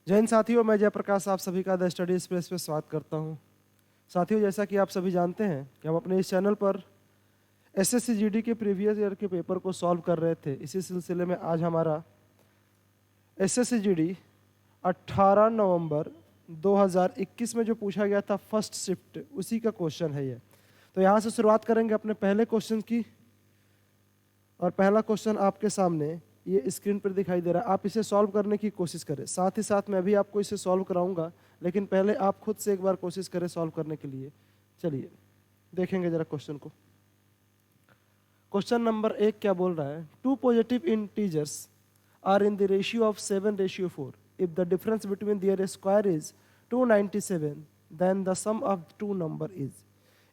जय हिंद साथियों, मैं जयप्रकाश आप सभी का द स्टडी स्पेस पे स्वागत करता हूं। साथियों, जैसा कि आप सभी जानते हैं कि हम अपने इस चैनल पर एसएससी जीडी के प्रीवियस ईयर के पेपर को सॉल्व कर रहे थे। इसी सिलसिले में आज हमारा एसएससी जीडी 18 नवंबर 2021 में जो पूछा गया था फर्स्ट शिफ्ट, उसी का क्वेश्चन है ये। तो यहाँ से शुरुआत करेंगे अपने पहले क्वेश्चन की, और पहला क्वेश्चन आपके सामने ये स्क्रीन पर दिखाई दे रहा है। आप इसे सॉल्व करने की कोशिश करें, साथ ही साथ मैं भी आपको इसे सॉल्व कराऊंगा, लेकिन पहले आप खुद से एक बार कोशिश करें सॉल्व करने के लिए। चलिए देखेंगे जरा क्वेश्चन को। क्वेश्चन नंबर 1 क्या बोल रहा है? Two positive integers are in the ratio of 7:4। If the difference between their square is 297, then the sum of two number is.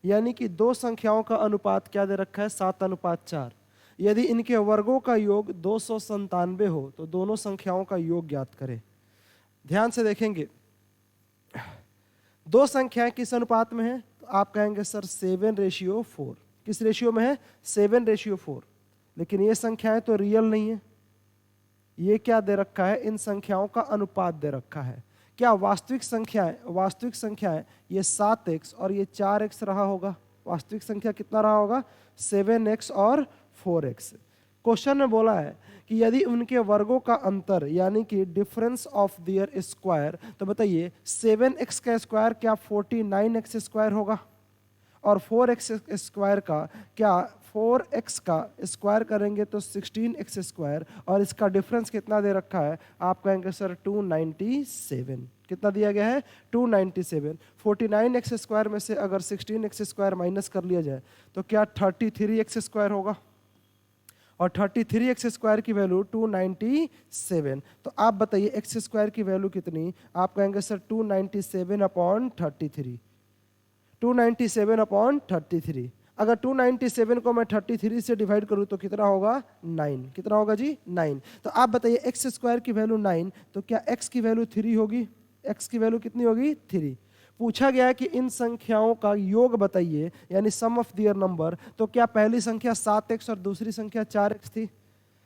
यानी कि दो संख्याओं का अनुपात क्या दे रखा है? 7:4। यदि इनके वर्गों का योग 297 हो तो दोनों संख्याओं का योग ज्ञात करें। ध्यान से देखेंगे, दो संख्याएं किस अनुपात में है? तो आप कहेंगे सर 7:4। किस रेशियो में है? 7:4। लेकिन ये संख्याएं तो रियल नहीं है। ये क्या दे रखा है? इन संख्याओं का अनुपात दे रखा है। क्या वास्तविक संख्याएं ये 7x और ये 4x रहा होगा? वास्तविक संख्या कितना रहा होगा? 7x और 4x। क्वेश्चन में बोला है कि यदि उनके वर्गों का अंतर यानी कि डिफरेंस ऑफ देयर स्क्वायर, तो बताइए 7x का स्क्वायर क्या 49x स्क्वायर होगा? और 4x स्क्वायर का क्या 4x का स्क्वायर करेंगे तो 16x स्क्वायर, और इसका डिफरेंस कितना दे रखा है? आप कहेंगे सर 297। कितना दिया गया है? 297। 49x स्क्वायर में से अगर 16x स्क्वायर माइनस कर लिया जाए तो क्या 33x स्क्वायर होगा? और 33x स्क्वायर की वैल्यू 297। तो आप बताइए x स्क्वायर की वैल्यू कितनी? आप कहेंगे सर 297/33। 297/33। अगर 297 को मैं 33 से डिवाइड करूं तो कितना होगा? 9। कितना होगा जी? 9। तो आप बताइए x स्क्वायर की वैल्यू 9, तो क्या x की वैल्यू 3 होगी? x की वैल्यू कितनी होगी? 3। पूछा गया है कि इन संख्याओं का योग बताइए, यानी सम ऑफ देयर नंबर। तो क्या पहली संख्या 7x और दूसरी संख्या 4x थी?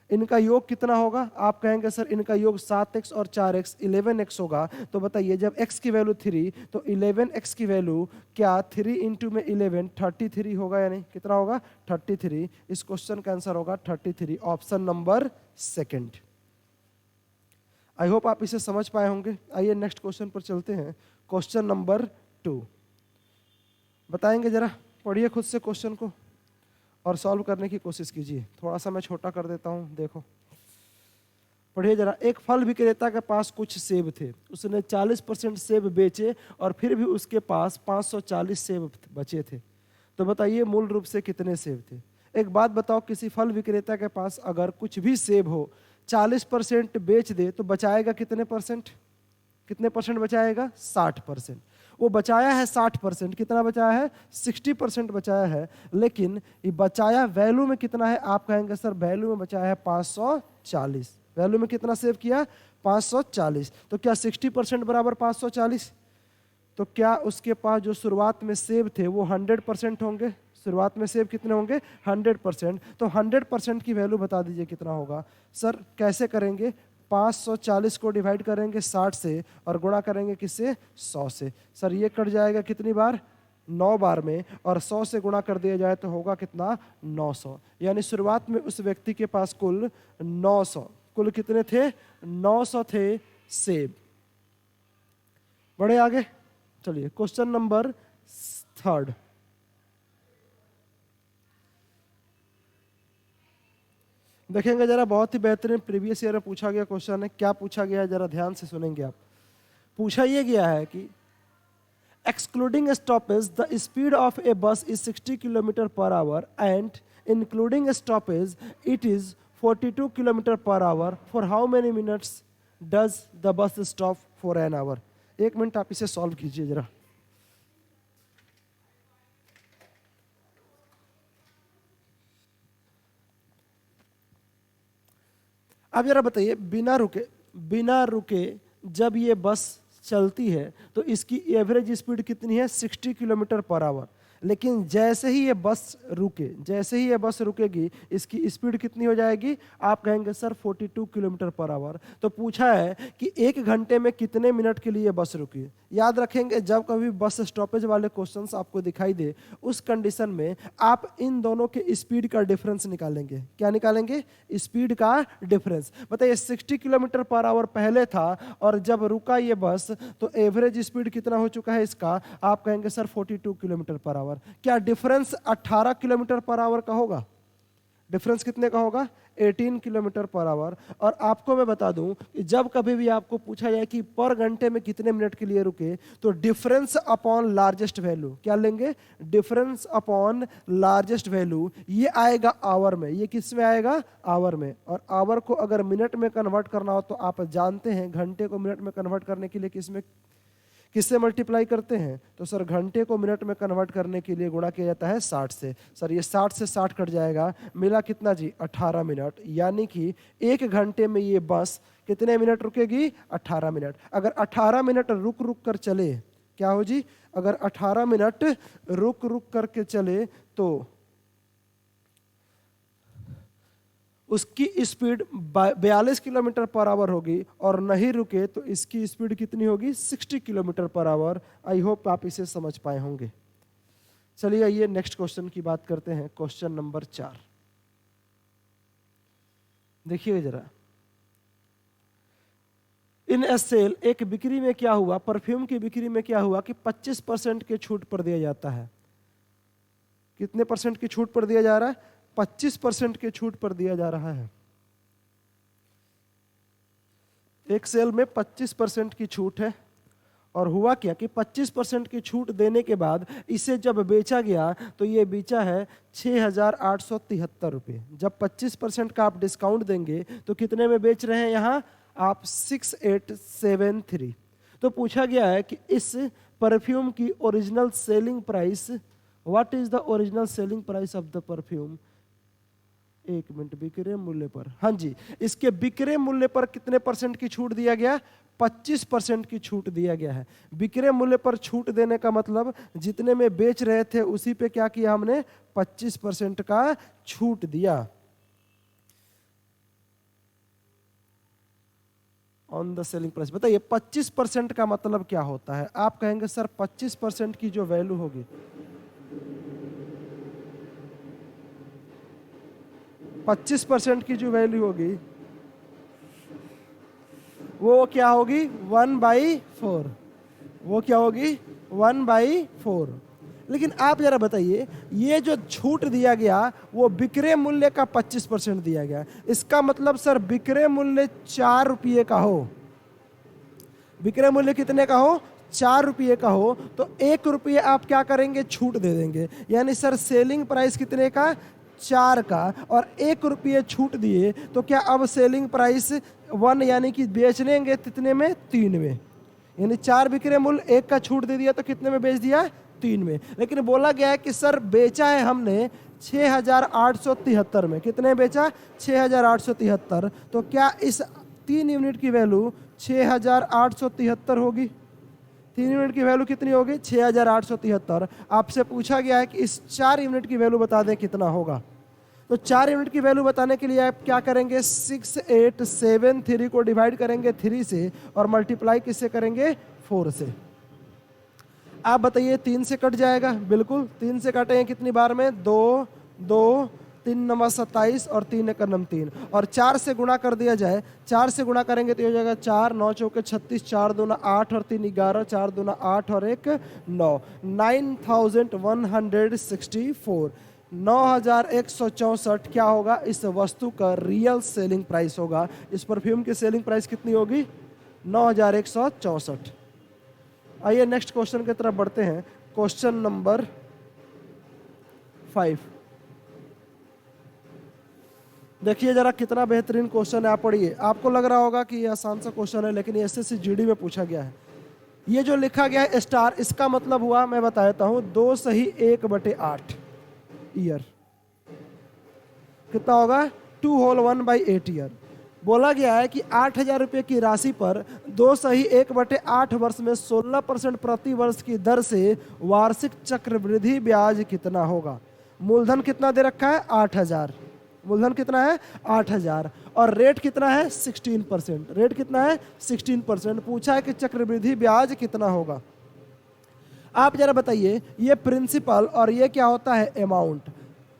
इनका योग कितना होगा? आप कहेंगे सर इनका योग 7x और 4x 11x होगा। तो बताइए जब x की वैल्यू 3 तो 11x की वैल्यू क्या 3 इंटू में 11 33 होगा या नहीं? कितना होगा? 33। इस क्वेश्चन का आंसर होगा 33, ऑप्शन नंबर 2। आई होप आप इसे समझ पाए होंगे। आइए नेक्स्ट क्वेश्चन पर चलते हैं। क्वेश्चन नंबर 2 बताएंगे, जरा पढ़िए खुद से क्वेश्चन को और सॉल्व करने की कोशिश कीजिए। थोड़ा सा मैं छोटा कर देता हूं, देखो पढ़िए जरा। एक फल विक्रेता के पास कुछ सेब थे। उसने 40% सेब बेचे और फिर भी उसके पास 540 सेब बचे थे। तो बताइए मूल रूप से कितने सेब थे? एक बात बताओ, किसी फल विक्रेता के पास अगर कुछ भी सेब हो, 40% बेच दे तो बचाएगा कितने परसेंट? कितने परसेंट बचाएगा? 60%। वो बचाया है 60%। कितना बचाया है? 60% बचाया है। लेकिन ये बचाया वैल्यू में कितना है? आप कहेंगे सर वैल्यू में बचाया है 540। वैल्यू में कितना सेव किया? 540। तो क्या 60% बराबर 540? तो क्या उसके पास जो शुरुआत में सेब थे वो 100% होंगे? शुरुआत में सेब कितने होंगे? 100%। तो 100% की वैल्यू बता दीजिए कितना होगा? सर कैसे करेंगे? 540 को डिवाइड करेंगे 60 से और गुणा करेंगे किससे? 100 से। सर ये कट जाएगा कितनी बार? 9 बार में, और 100 से गुणा कर दिया जाए तो होगा कितना? 900। यानी शुरुआत में उस व्यक्ति के पास कुल 900, कुल कितने थे? 900 थे सेब। बढ़े आगे, चलिए क्वेश्चन नंबर 3। देखेंगे जरा, बहुत ही बेहतरीन प्रीवियस ईयर में पूछा गया क्वेश्चन है। क्या पूछा गया है जरा ध्यान से सुनेंगे आप। पूछा ये गया है कि excluding stoppage the speed of a bus is 60 kilometre per hour and including stoppage it is 42 kilometre per hour. For how many minutes does the bus stop for an hour? 1 minute आप इसे solve कीजिए जरा। अब जरा बताइए, बिना रुके जब ये बस चलती है तो इसकी एवरेज स्पीड कितनी है? 60 किलोमीटर पर आवर। लेकिन जैसे ही ये बस रुके, जैसे ही ये बस रुकेगी, इसकी स्पीड कितनी हो जाएगी? आप कहेंगे सर 42 किलोमीटर पर आवर। तो पूछा है कि 1 घंटे में कितने मिनट के लिए बस रुकी। याद रखेंगे, जब कभी बस स्टॉपेज वाले क्वेश्चंस आपको दिखाई दे, उस कंडीशन में आप इन दोनों के स्पीड का डिफरेंस निकालेंगे। क्या निकालेंगे? स्पीड का डिफरेंस। बताइए 60 किलोमीटर पर आवर पहले था और जब रुका ये बस तो एवरेज स्पीड कितना हो चुका है इसका? आप कहेंगे सर 42 किलोमीटर पर आवर। क्या डिफरेंस 18 किलोमीटर पर आवर का होगा? डिफरेंस कितने का होगा? 18 किलोमीटर पर आवर। और आपको मैं बता दूं कि जब कभी भी आपको पूछा जाए कि पर घंटे में कितने मिनट के लिए रुके, तो डिफरेंस अपॉन लार्जेस्ट वैल्यू क्या लेंगे? डिफरेंस अपॉन लार्जेस्ट वैल्यू, ये आएगा आवर में। ये किस में आएगा? आवर में। और आवर को अगर मिनट में कन्वर्ट करना हो तो आप जानते हैं घंटे को मिनट में कन्वर्ट करने के लिए किससे मल्टीप्लाई करते हैं? तो सर घंटे को मिनट में कन्वर्ट करने के लिए गुणा किया जाता है 60 से। सर ये 60 से 60 कट जाएगा, मिला कितना जी? 18 मिनट। यानी कि 1 घंटे में ये बस कितने मिनट रुकेगी? 18 मिनट। अगर 18 मिनट रुक रुक कर चले, क्या हो जी? अगर 18 मिनट रुक रुक करके चले तो उसकी स्पीड 42 किलोमीटर पर आवर होगी, और नहीं रुके तो इसकी स्पीड कितनी होगी? 60 kilometre per our. I hope आप इसे समझ पाए होंगे। चलिए आइए नेक्स्ट क्वेश्चन की बात करते हैं। क्वेश्चन नंबर 4 देखिए जरा। इन ए सेल, एक बिक्री में क्या हुआ? परफ्यूम की बिक्री में क्या हुआ कि 25% के छूट पर दिया जाता है। कितने परसेंट की छूट पर दिया जा रहा है? 25% के छूट पर दिया जा रहा है। एक सेल में 25% की छूट है, और हुआ क्या कि 25% की छूट देने के बाद इसे जब बेचा गया तो ये बेचा है 6,873 रुपये। जब 25% का आप डिस्काउंट देंगे तो कितने में बेच रहे हैं यहाँ आप? 6873। तो पूछा गया है कि इस परफ्यूम की original selling price, what is the original selling price of the perfume? 1 minute. बिक्री मूल्य पर, हाँ जी, इसके बिक्री मूल्य पर कितने परसेंट की छूट दिया गया? 25% की छूट दिया गया है। बिक्री मूल्य पर छूट देने का मतलब जितने में बेच रहे थे उसी पे क्या किया हमने? 25% का छूट दिया ऑन द सेलिंग प्राइस। बताइए 25% का मतलब क्या होता है? आप कहेंगे सर 25% की जो वैल्यू होगी, 25% की जो वैल्यू होगी वो क्या होगी? 1/4। वो क्या होगी? 1/4। लेकिन आप जरा बताइए, ये जो छूट दिया गया वो बिक्री मूल्य का 25% दिया गया। इसका मतलब सर बिक्री मूल्य 4 रुपये का हो, बिक्री मूल्य कितने का हो? 4 रुपये का हो, तो 1 रुपये आप क्या करेंगे? छूट दे देंगे। यानी सर सेलिंग प्राइस कितने का? 4 का, और 1 रुपये छूट दिए तो क्या अब सेलिंग प्राइस 1 यानी कि बेच लेंगे कितने में? 3 में। यानी 4 बिक्री मूल्य, 1 का छूट दे दिया तो कितने में बेच दिया? 3 में। लेकिन बोला गया है कि सर बेचा है हमने 6,873 में। कितने बेचा? 6,873। तो क्या इस 3 यूनिट की वैल्यू 6,873 होगी? 3 यूनिट की वैल्यू कितनी होगी? 6,873। आपसे पूछा गया है कि इस 4 यूनिट की वैल्यू बता दें कितना होगा। तो 4 यूनिट की वैल्यू बताने के लिए आप क्या करेंगे? 6873 को डिवाइड करेंगे 3 से और मल्टीप्लाई किससे करेंगे? 4 से। आप बताइए 3 से कट जाएगा? बिल्कुल 3 से काटेंगे कितनी बार में? 2 2 3 नंबर 27 और 3 1 नम 3, और 4 से गुणा कर दिया जाए। 4 से गुणा करेंगे तो हो जाएगा 4 9 चौके 36, 4 दूना 8 और 3 11, 4 दूना 8 और 1 9, 9164। 9164 क्या होगा? इस वस्तु का रियल सेलिंग प्राइस होगा। इस परफ्यूम की सेलिंग प्राइस कितनी होगी? 9164। आइए नेक्स्ट क्वेश्चन की तरफ बढ़ते हैं। क्वेश्चन नंबर 5 देखिए जरा कितना बेहतरीन क्वेश्चन है। आप पढ़िए। आपको लग रहा होगा कि ये आसान सा क्वेश्चन है, लेकिन एसएससी जीडी में पूछा गया है। ये जो लिखा गया है स्टार, इसका मतलब हुआ, मैं बता देता हूं, 2 सही 1/8 ईयर। कितना होगा? 2 होल 1/8 ईयर। बोला गया है कि 8,000 रुपये की राशि पर 2 सही 1/8 वर्ष में 16% प्रति वर्ष की दर से वार्षिक चक्रवृद्धि ब्याज कितना होगा। मूलधन कितना दे रखा है 8,000, मूलधन कितना है 8,000 और रेट कितना है 16%, रेट कितना है 16%। पूछा है कि चक्रवृद्धि ब्याज कितना होगा। आप जरा बताइए, ये प्रिंसिपल और ये क्या होता है अमाउंट।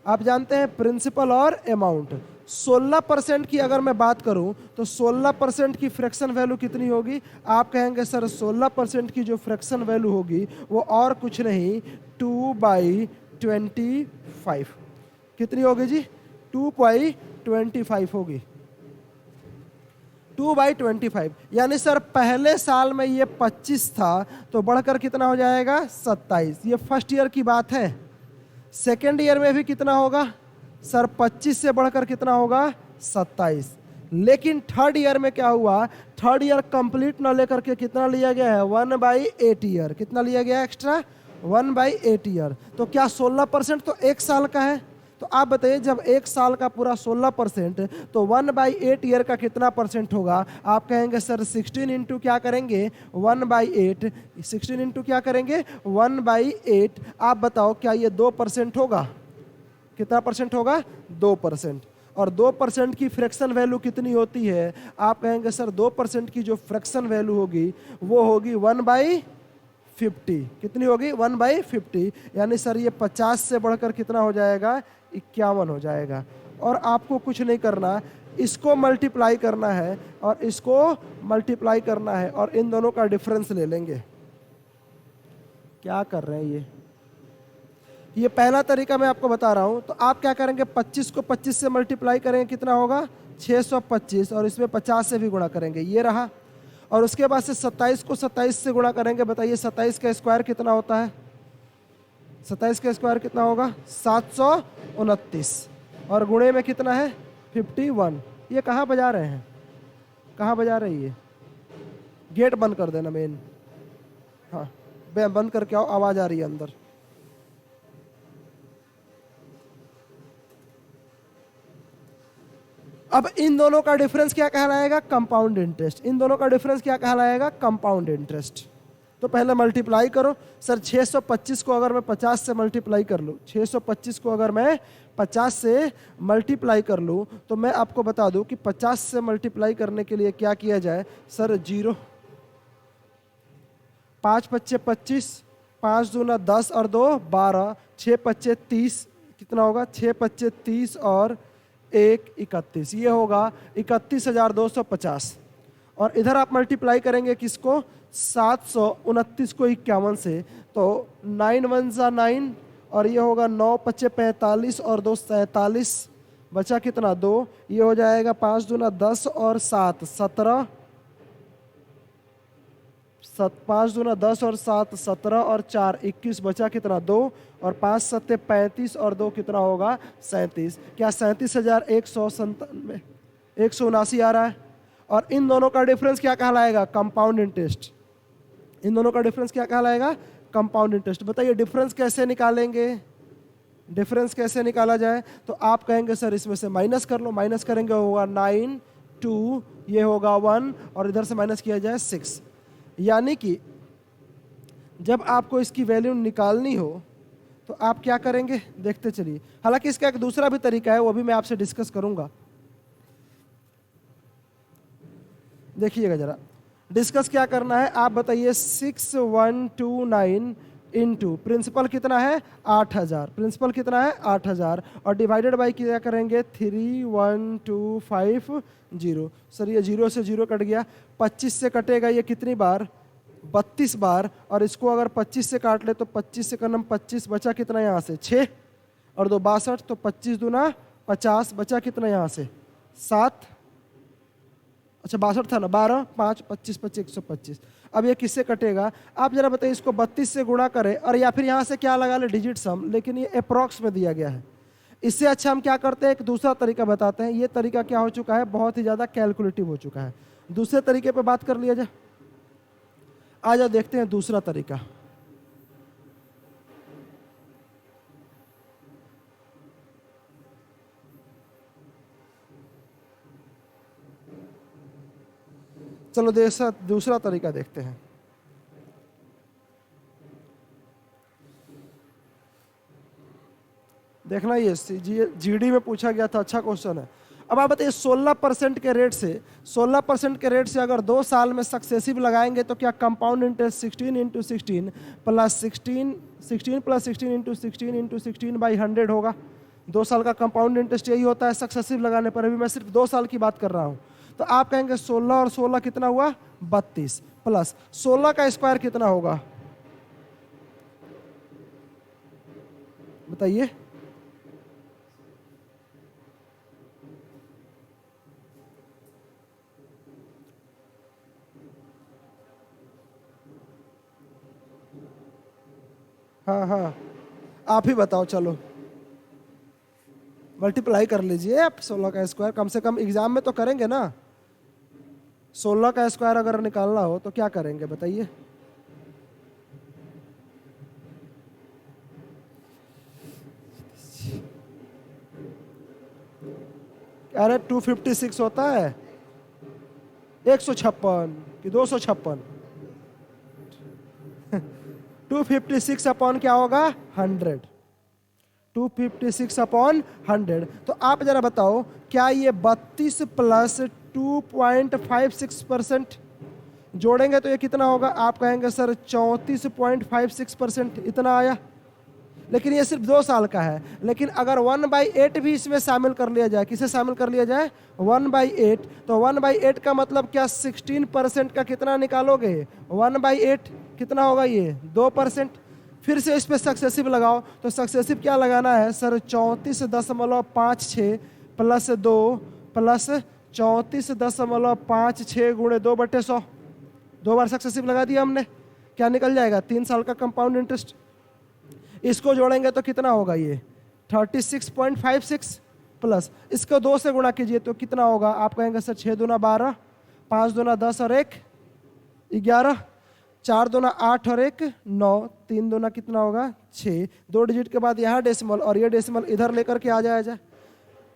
आप जानते हैं प्रिंसिपल और अमाउंट। 16% की अगर मैं बात करूं तो 16% की फ्रैक्शन वैल्यू कितनी होगी। आप कहेंगे सर 16% की जो फ्रैक्शन वैल्यू होगी वो और कुछ नहीं 2/25 कितनी होगी जी 2/25 होगी। 2/25 यानी सर पहले साल में ये 25 था तो बढ़कर कितना हो जाएगा 27। ये फर्स्ट ईयर की बात है। सेकेंड ईयर में भी कितना होगा सर 25 से बढ़कर कितना होगा 27। लेकिन थर्ड ईयर में क्या हुआ, थर्ड ईयर कंप्लीट ना लेकर के कितना लिया गया है 1/8 ईयर। कितना लिया गया एक्स्ट्रा 1/8 ईयर। तो क्या 16% तो एक साल का है। तो आप बताइए जब एक साल का पूरा 16% तो 1/8 ईयर का कितना परसेंट होगा। आप कहेंगे सर 16 इंटू क्या करेंगे 1/8, 16 इंटू क्या करेंगे 1/8। आप बताओ क्या ये 2% होगा। कितना परसेंट होगा 2%। और 2% की फ्रैक्शन वैल्यू कितनी होती है। आप कहेंगे सर 2% की जो फ्रैक्शन वैल्यू होगी वो होगी 1/50। कितनी होगी 1/50। यानी सर ये 50 से बढ़कर कितना हो जाएगा 51 हो जाएगा। और आपको कुछ नहीं करना, इसको मल्टीप्लाई करना है और इसको मल्टीप्लाई करना है और इन दोनों का डिफरेंस ले लेंगे। क्या कर रहे हैं ये पहला तरीका मैं आपको बता रहा हूं। तो आप क्या करेंगे 25 को 25 से मल्टीप्लाई करेंगे कितना होगा 625 और इसमें 50 से भी गुणा करेंगे ये रहा। और उसके बाद से 27 को 27 से गुणा करेंगे। बताइए 27 का स्क्वायर कितना होता है। 27 का स्क्वायर कितना होगा 729 और गुणे में कितना है 51। ये कहाँ बजा रहे हैं, कहाँ बजा रही है। गेट बंद कर देना मेन। हाँ बंद करके आओ, आवाज आ रही है अंदर। अब इन दोनों का डिफरेंस क्या कहलाएगा कंपाउंड इंटरेस्ट। इन दोनों का डिफरेंस क्या कहलाएगा कंपाउंड इंटरेस्ट। तो पहले मल्टीप्लाई करो। सर 625 को अगर मैं 50 से मल्टीप्लाई कर लूँ, 625 को अगर मैं 50 से मल्टीप्लाई कर लूँ तो मैं आपको बता दूं कि 50 से मल्टीप्लाई करने के लिए क्या किया जाए। सर 0 5 पच्चे 25, 5 दूना 10 और 2 12, 6 पच्चे 30 कितना होगा 6 पच्चे 30 और 1 31। ये होगा 31,250। और इधर आप मल्टीप्लाई करेंगे किसको 729 को 51 से। तो 9 1 जा 9 और ये होगा 9 पच्चे 45 और 2 47 बचा कितना 2। ये हो जाएगा 5 दूना 10 और 7 17, 5 दूना 10 और 7 17 और 4 21 बचा कितना 2 और 5 सत्ते 35 और 2 कितना होगा 37। क्या 37,197 179 आ रहा है। और इन दोनों का डिफरेंस क्या कहलाएगा कंपाउंड इंटरेस्ट। इन दोनों का डिफरेंस क्या कहलाएगा कंपाउंड इंटरेस्ट। बताइए डिफरेंस कैसे निकालेंगे, डिफरेंस कैसे निकाला जाए। तो आप कहेंगे सर इसमें से माइनस कर लो। माइनस करेंगे होगा 9 2 ये होगा 1 और इधर से माइनस किया जाए 6। यानी कि जब आपको इसकी वैल्यू निकालनी हो तो आप क्या करेंगे देखते चलिए। हालांकि इसका एक दूसरा भी तरीका है वो भी मैं आपसे डिस्कस करूंगा। देखिएगा जरा डिस्कस क्या करना है। आप बताइए 6129 इंटू प्रिंसिपल कितना है 8,000। प्रिंसिपल कितना है 8,000 और डिवाइडेड बाई क्या करेंगे 31250। सर ये 0 से 0 कट गया। 25 से कटेगा ये कितनी बार 32 बार। और इसको अगर 25 से काट ले तो 25 से करना 25 बचा कितना यहाँ से 6 और 2 62 तो 25 दूना 50 बचा कितना यहाँ से 7। अच्छा 62 था ना 12 5 25 25 125। अब ये किससे कटेगा आप जरा बताइए। इसको 32 से गुणा करें और या फिर यहाँ से क्या लगा ले डिजिट सम, लेकिन ये अप्रॉक्स में दिया गया है। इससे अच्छा हम क्या करते हैं एक दूसरा तरीका बताते हैं। ये तरीका क्या हो चुका है बहुत ही ज़्यादा कैलकुलेटिव हो चुका है। दूसरे तरीके पर बात कर लिया जाए। आ जाओ देखते हैं दूसरा तरीका। चलो दूसरा तरीका देखते हैं। देखना, ये जीडी में पूछा गया था, अच्छा क्वेश्चन है। अब आप बताइए 16% के रेट से 16% के रेट से अगर 2 साल में सक्सेसिव लगाएंगे तो क्या compound interest 16 into 16 plus 16 plus 16 into 16 into 16 by 100 होगा। 2 साल का कंपाउंड इंटरेस्ट यही होता है सक्सेसिव लगाने पर। अभी मैं सिर्फ 2 साल की बात कर रहा हूं। तो आप कहेंगे 16 और 16 कितना हुआ 32 प्लस 16 का स्क्वायर कितना होगा बताइए। हाँ हाँ, आप ही बताओ। चलो मल्टीप्लाई कर लीजिए आप 16 का स्क्वायर, कम से कम एग्जाम में तो करेंगे ना। 16 का स्क्वायर अगर निकालना हो तो क्या करेंगे बताइए। अरे 256 होता है, 156 कि 256। 256 अपॉन क्या होगा 100, 256 अपॉन 100। तो आप जरा बताओ क्या ये 32 प्लस 2.56% जोड़ेंगे तो ये कितना होगा। आप कहेंगे सर 34.56% इतना आया। लेकिन ये सिर्फ 2 साल का है। लेकिन अगर 1/8 भी इसमें शामिल कर लिया जाए, किसे शामिल कर लिया जाए 1/8, तो 1/8 का मतलब क्या 16% का कितना निकालोगे 1/8 कितना होगा ये 2%। फिर से इस पर सक्सेसिव लगाओ तो सक्सेसिव क्या लगाना है सर 34.56 प्लस 2 प्लस 34.56 गुणे 2/100। 2 बार सक्सेसिव लगा दिया हमने, क्या निकल जाएगा 3 साल का कंपाउंड इंटरेस्ट। इसको जोड़ेंगे तो कितना होगा ये 36.56 प्लस इसको 2 से गुणा कीजिए तो कितना होगा। आप कहेंगे सर 6 दूना 12, 5 दूना 10 और 1 11, 4 दूना 8 और 1 9, 3 दूना कितना होगा 6। 2 डिजिट के बाद यहाँ डेसिमल और ये डेसिमल इधर लेकर के आ जाए।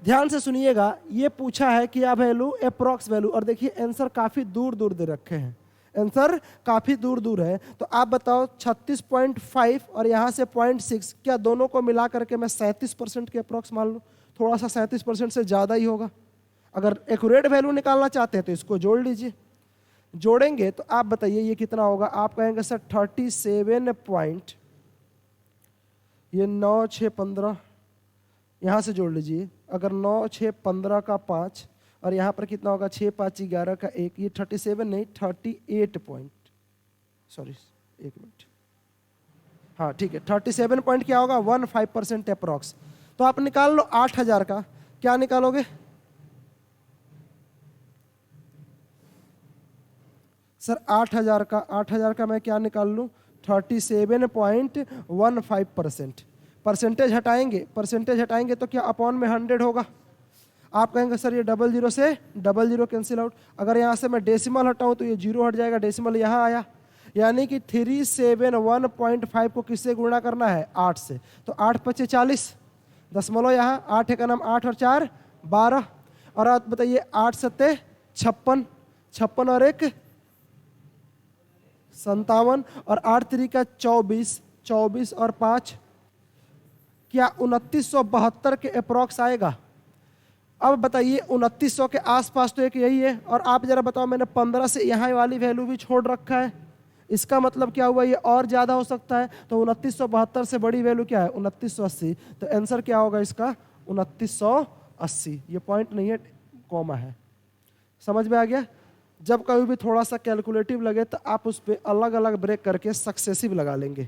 ध्यान से सुनिएगा, ये पूछा है कि क्या वैल्यू अप्रॉक्स वैल्यू, और देखिए आंसर काफी दूर दूर दे रखे हैं, आंसर काफी दूर दूर है। तो आप बताओ 36.5 और यहाँ से 0.6, क्या दोनों को मिला करके मैं 37% के अप्रॉक्स मान लूँ। थोड़ा सा 37% से ज़्यादा ही होगा। अगर एक्यूरेट वैल्यू निकालना चाहते हैं तो इसको जोड़ लीजिए। जोड़ेंगे तो आप बताइए ये कितना होगा। आप कहेंगे सर 37 पॉइंट, ये 9 6 15, यहाँ से जोड़ लीजिए। अगर 9 6 15 का 5 और यहाँ पर कितना होगा 6 5 11 का 1, ये 37 नहीं 38 पॉइंट, सॉरी 1 मिनट, हाँ ठीक है 37 पॉइंट क्या होगा 15% अप्रॉक्स। तो आप निकाल लो 8000 का, क्या निकालोगे सर 8000 का मैं क्या निकाल लूँ 37.15%। परसेंटेज हटाएंगे तो क्या अपॉन में 100 होगा। आप कहेंगे सर ये 00 से 00 कैंसिल आउट। अगर यहाँ से मैं डेसिमल हटाऊं तो ये 0 हट जाएगा, डेसिमल यहाँ आया। यानी कि 371.5 को किससे गुणा करना है 8 से। तो 8 5 40, दशमलव यहाँ 8 का नाम 8 और 4 12। और आप बताइए 8 7 56, 56 और 1 57 और 8 3 का 24, 24 और 5 क्या 2972 के अप्रॉक्स आएगा। अब बताइए 2900 के आसपास तो एक यही है। और आप जरा बताओ मैंने 15 से यहाँ वाली वैल्यू भी छोड़ रखा है, इसका मतलब क्या हुआ ये और ज़्यादा हो सकता है। तो 2972 से बड़ी वैल्यू क्या है 2980। तो आंसर क्या होगा इसका 2980। ये पॉइंट नहीं है, कॉमा है। समझ में आ गया। जब कभी भी थोड़ा सा कैलकुलेटिव लगे तो आप उस पर अलग अलग ब्रेक करके सक्सेसिव लगा लेंगे।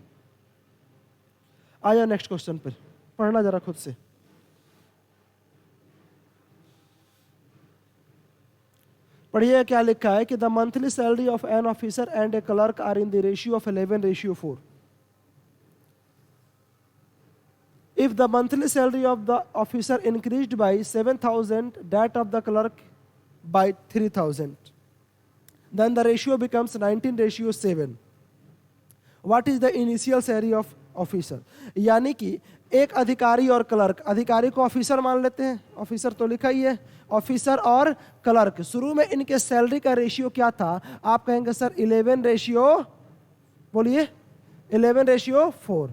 आया नेक्स्ट क्वेश्चन पर, पढ़ना जरा खुद से। पढ़िए क्या लिखा है कि the monthly salary of an officer and a clerk are in the ratio of 11:4। If the monthly salary of the officer increased by 7,000, that of the clerk by 3,000, then the ratio becomes 19:7. What is the initial salary of officer. यानी कि एक अधिकारी और clerk, अधिकारी को officer मान लेते हैं, ऑफिसर तो लिखा ही है, ऑफिसर और क्लर्क। शुरू में इनके सैलरी का रेशियो क्या था? आप कहेंगे सर 11 रेशियो, बोलिए 11 रेशियो 4।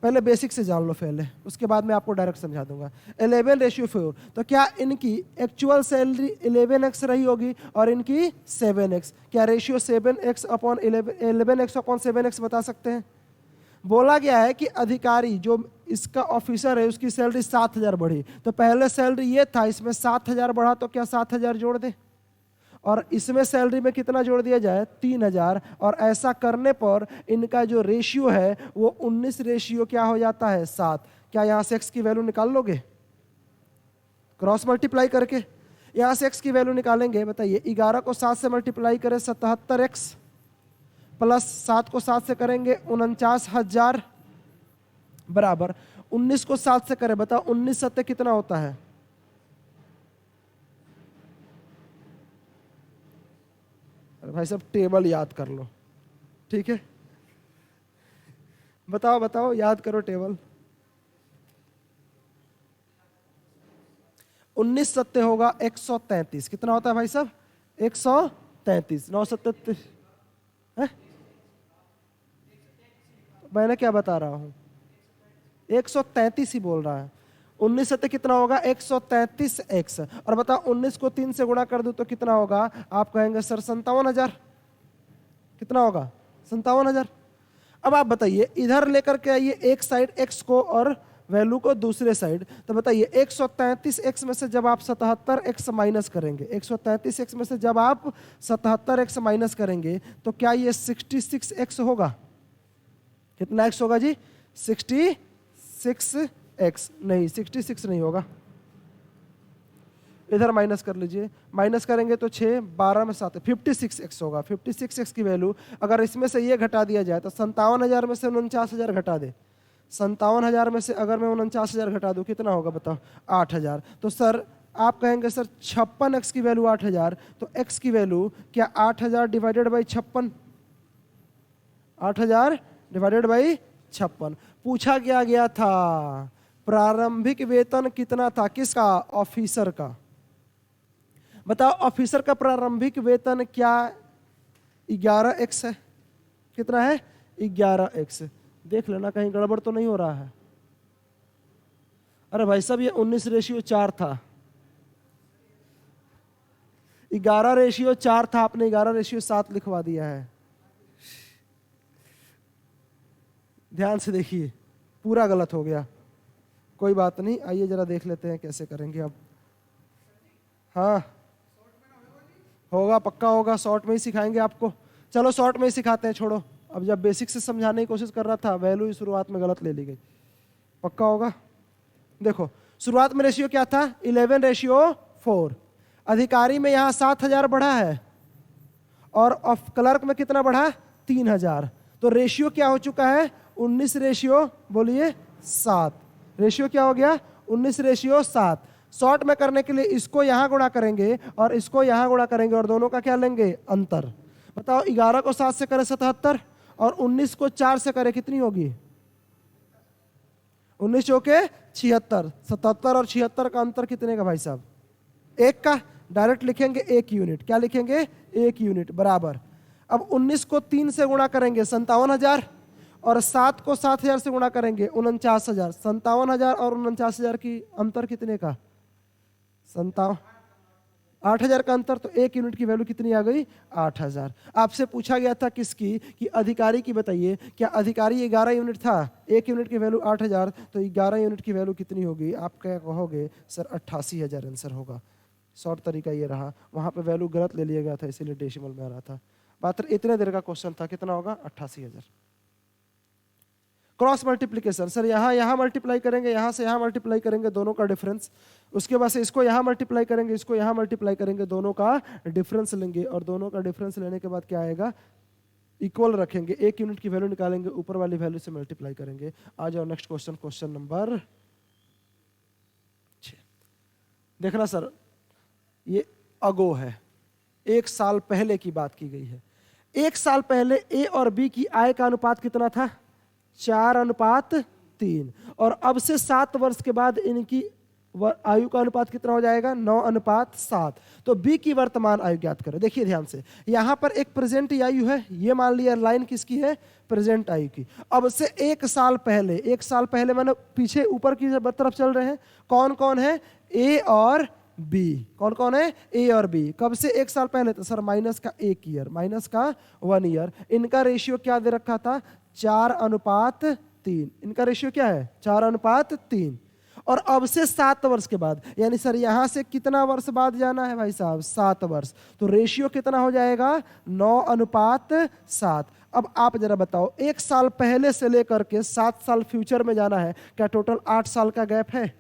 पहले बेसिक से जान लो पहले, उसके बाद मैं आपको डायरेक्ट समझा दूंगा। 11 रेशियो 4, तो क्या इनकी एक्चुअल सैलरी 11x रही होगी और इनकी 7x? क्या ratio 7x upon 11x upon 7x बता सकते हैं? बोला गया है कि अधिकारी जो इसका ऑफिसर है उसकी सैलरी 7,000 बढ़ी, तो पहले सैलरी ये था, इसमें 7,000 बढ़ा, तो क्या 7,000 जोड़ दे और इसमें सैलरी में कितना जोड़ दिया जाए? 3,000। और ऐसा करने पर इनका जो रेशियो है वो 19 रेशियो क्या हो जाता है? 7। क्या यहां से x की वैल्यू निकाल लोगे क्रॉस मल्टीप्लाई करके? यहां से x की वैल्यू निकालेंगे, बताइए 11 को 7 से मल्टीप्लाई करें 77x, प्लस 7 को 7 से करेंगे 49,000, बराबर 19 को 7 से करें, बताओ 19 सत्ते कितना होता है? अरे भाई साहब टेबल याद कर लो, ठीक है? बताओ बताओ, याद करो टेबल। 19 सत्ते होगा 133। कितना होता है भाई साहब? 133। 9 सत्ते है? मैंने क्या बता रहा हूं? 133 ही बोल रहा है। 19 सत्ते कितना होगा? 133x। और बताओ 19 को 3 से गुणा कर दूं तो कितना होगा? आप कहेंगे सर 57,000। कितना होगा? 57,000। अब आप बताइए, इधर लेकर के आइए एक साइड x को और वैल्यू को दूसरे साइड, तो बताइए 133x में से जब आप 77x माइनस करेंगे, 133x में से जब आप 77x माइनस करेंगे तो क्या ये 66x होगा? कितना x होगा जी? 66x नहीं, 66 नहीं होगा। इधर माइनस कर लीजिए, माइनस करेंगे तो 6, 12 में 7, 56x होगा। 56x की वैल्यू अगर इसमें से ये घटा दिया जाए तो 57,000 में से 49,000 घटा दे, 57,000 में से अगर मैं 49,000 घटा दूं कितना होगा बताओ? 8,000। तो सर आप कहेंगे सर 56x की वैल्यू 8,000, तो x की वैल्यू क्या 8,000 डिवाइडेड बाई 56? 8,000 divided by 56। पूछा गया था प्रारंभिक वेतन कितना था? किसका? ऑफिसर का। बताओ ऑफिसर का प्रारंभिक वेतन क्या 11x है? कितना है? 11x। देख लेना कहीं गड़बड़ तो नहीं हो रहा है। अरे भाई साहब ये 19 रेशियो 4 था, 11 रेशियो 4 था, आपने 11 रेशियो 7 लिखवा दिया है। ध्यान से देखिए, पूरा गलत हो गया। कोई बात नहीं, आइए जरा देख लेते हैं कैसे करेंगे अब। हाँ होगा, पक्का होगा, शॉर्ट में ही सिखाएंगे आपको। चलो शॉर्ट में ही सिखाते हैं, छोड़ो। अब जब बेसिक से समझाने की कोशिश कर रहा था, वैल्यू ही शुरुआत में गलत ले ली गई। पक्का होगा। देखो शुरुआत में रेशियो क्या था? 11 रेशियो 4। अधिकारी में यहाँ 7,000 बढ़ा है और क्लर्क में कितना बढ़ा? 3,000। तो रेशियो क्या हो चुका है? 19 रेशियो, बोलिए 7। रेशियो क्या हो गया? 19 रेशियो 7। शॉर्ट में करने के लिए इसको यहां गुणा करेंगे और इसको यहां गुणा करेंगे और दोनों का क्या लेंगे? अंतर। बताओ 11 को 7 से करें 77 और 19 को 4 से करें कितनी होगी? 19 चौके 76। 77 और 76 का अंतर कितने का भाई साहब? 1 का। डायरेक्ट लिखेंगे 1 यूनिट। क्या लिखेंगे? 1 यूनिट, बराबर। अब 19 को 3 से गुणा करेंगे 57,000 और 7 को 7,000 से गुणा करेंगे 49,000। 57,000 और 49,000 की अंतर कितने का? 8,000 का अंतर। तो 1 यूनिट की वैल्यू कितनी आ गई? 8,000। आपसे पूछा गया था किसकी? कि अधिकारी की। बताइए क्या अधिकारी 11 यूनिट था? 1 यूनिट की वैल्यू 8,000, तो 11 यूनिट की वैल्यू कितनी होगी? आप क्या कहोगे? सर 88,000 आंसर होगा। शॉर्ट तरीका ये रहा, वहां पे वैल्यू गलत ले लिया गया था इसीलिए डेसिमल में आ रहा था। मात्र इतने देर का क्वेश्चन था। कितना होगा? 88,000। क्रॉस मल्टीप्लीकेशन, सर यहाँ मल्टीप्लाई करेंगे, यहाँ से यहाँ मल्टीप्लाई करेंगे, दोनों का डिफरेंस। उसके बाद से इसको यहाँ मल्टीप्लाई करेंगे, इसको यहाँ मल्टीप्लाई करेंगे, दोनों का डिफरेंस लेंगे और दोनों का डिफरेंस लेने के बाद क्या आएगा? इक्वल रखेंगे। 1 यूनिट की वैल्यू निकालेंगे, ऊपर वाली वैल्यू से मल्टीप्लाई करेंगे। आ जाओ नेक्स्ट क्वेश्चन, क्वेश्चन नंबर 6। देखना सर, ये अगो है, 1 साल पहले की बात की गई है। 1 साल पहले ए और बी की आय का अनुपात कितना था? 4:3। और अब से 7 वर्ष के बाद इनकी आयु का अनुपात कितना हो जाएगा? 9:7। तो बी की वर्तमान आयु ज्ञात करो। देखिए ध्यान से, यहां पर एक प्रेजेंट आयु है, ये मान लिया लाइन किसकी है? प्रेजेंट आयु की। अब से 1 साल पहले, 1 साल पहले माने पीछे ऊपर की तरफ चल रहे हैं, कौन कौन है? ए और बी। कौन कौन है? ए और बी। कब से 1 साल पहले? तो सर माइनस का 1 ईयर, माइनस का 1 ईयर। इनका रेशियो क्या दे रखा था? 4:3। इनका रेशियो क्या है? 4:3। और अब से 7 वर्ष के बाद, यानी सर यहां से कितना वर्ष बाद जाना है भाई साहब? 7 वर्ष। तो रेशियो कितना हो जाएगा? 9:7। अब आप जरा बताओ, 1 साल पहले से लेकर के 7 साल फ्यूचर में जाना है, क्या टोटल 8 साल का गैप है?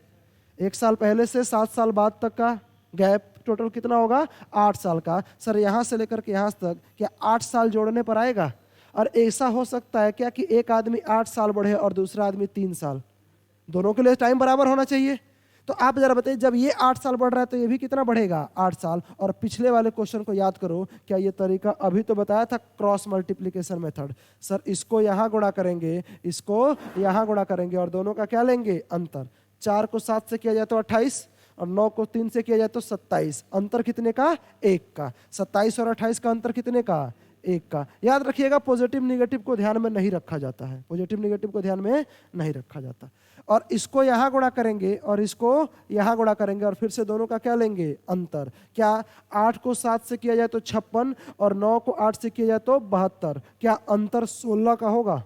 1 साल पहले से 7 साल बाद तक का गैप टोटल कितना होगा? 8 साल का। सर यहां से लेकर के यहां तक क्या 8 साल जोड़ने पर आएगा? और ऐसा हो सकता है क्या कि एक आदमी 8 साल बढ़े और दूसरा आदमी 3 साल? दोनों के लिए टाइम बराबर होना चाहिए। तो आप जरा बताइए, जब ये 8 साल बढ़ रहा है तो ये भी कितना बढ़ेगा? 8 साल। और पिछले वाले क्वेश्चन को याद करो, क्या ये तरीका अभी तो बताया था क्रॉस मल्टीप्लीकेशन मेथड। सर इसको यहां गुणा करेंगे, इसको यहां गुणा करेंगे और दोनों का क्या लेंगे? अंतर। 4 को 7 से किया जाए तो 28 और 9 को 3 से किया जाए तो 27। अंतर कितने का? 1 का। 27 और 28 का अंतर कितने का? 1 का। याद रखिएगा, पॉजिटिव निगेटिव को ध्यान में नहीं रखा जाता है, पॉजिटिव निगेटिव को ध्यान में नहीं रखा जाता। और इसको यहां गुणा करेंगे और इसको यहां गुणा करेंगे और फिर से दोनों का क्या लेंगे? अंतर। क्या 8 को 7 से किया जाए तो 56 और 9 को 8 से किया जाए तो 72। क्या अंतर 16 का होगा?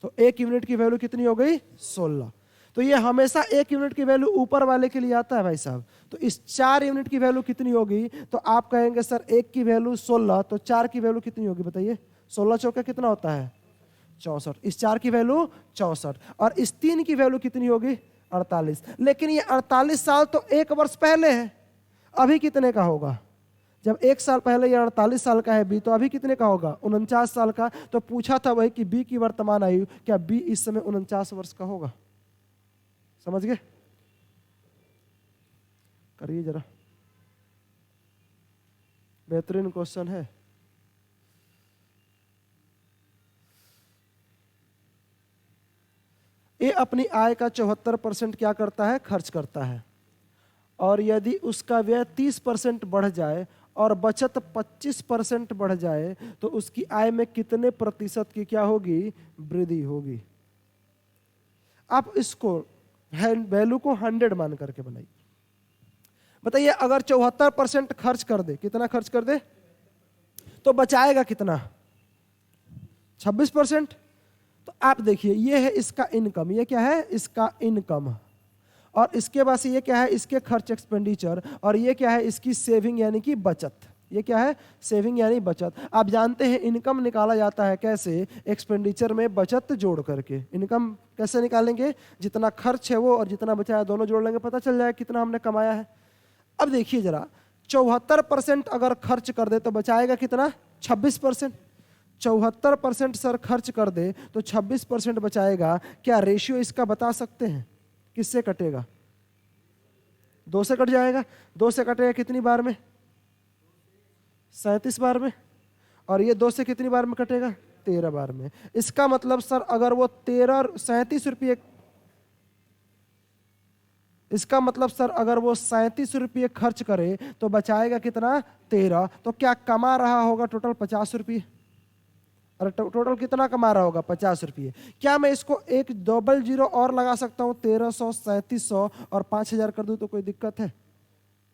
तो 1 यूनिट की वैल्यू कितनी हो गई? 16। तो ये हमेशा 1 यूनिट की वैल्यू ऊपर वाले के लिए आता है भाई साहब। तो इस 4 यूनिट की वैल्यू कितनी होगी? तो आप कहेंगे सर 1 की वैल्यू 16, तो 4 की वैल्यू कितनी होगी बताइए? 16 चौका कितना होता है? 64। इस 4 की वैल्यू 64 और इस 3 की वैल्यू कितनी होगी? 48। लेकिन ये 48 साल तो 1 वर्ष पहले है, अभी कितने का होगा? जब 1 साल पहले ये 48 साल का है बी, तो अभी कितने का होगा? 49 साल का। तो पूछा था वही कि बी की वर्तमान आयु, क्या बी इस समय 49 वर्ष का होगा? समझ गए? करिए जरा, बेहतरीन क्वेश्चन है। ये अपनी आय का 74% क्या करता है? खर्च करता है। और यदि उसका व्यय 30% बढ़ जाए और बचत 25% बढ़ जाए तो उसकी आय में कितने प्रतिशत की क्या होगी? वृद्धि होगी। आप इसको वैल्यू को 100 मान करके बनाइए। बताइए, अगर 74% खर्च कर दे, कितना खर्च कर दे तो बचाएगा कितना? 26%। तो आप देखिए, ये है इसका इनकम, ये क्या है? इसका इनकम। और इसके बाद ये क्या है? इसके खर्च एक्सपेंडिचर। और ये क्या है? इसकी सेविंग यानी कि बचत। ये क्या है? सेविंग यानी बचत। आप जानते हैं इनकम निकाला जाता है कैसे? एक्सपेंडिचर में बचत जोड़ करके। इनकम कैसे निकालेंगे? जितना खर्च है वो और जितना बचा है दोनों जोड़ लेंगे, पता चल जाएगा कितना हमने कमाया है। अब देखिए जरा, 74% अगर खर्च कर दे तो बचाएगा कितना? 26%। 74% सर खर्च कर दे तो 26% बचाएगा। क्या रेशियो इसका बता सकते हैं? किससे कटेगा? 2 से कट जाएगा। 2 से कटेगा कितनी बार में? 37 बार में। और ये 2 से कितनी बार में कटेगा? 13 बार में। इसका मतलब सर अगर वो 37 रुपये, इसका मतलब सर अगर वो 37 रुपये खर्च करे तो बचाएगा कितना? 13। तो क्या कमा रहा होगा? टोटल 50 रुपये। अरे टोटल कितना कमा रहा होगा? 50 रुपये। क्या मैं इसको एक डबल जीरो और लगा सकता हूँ? 1300, 3700 और 5000 कर दूं तो कोई दिक्कत है?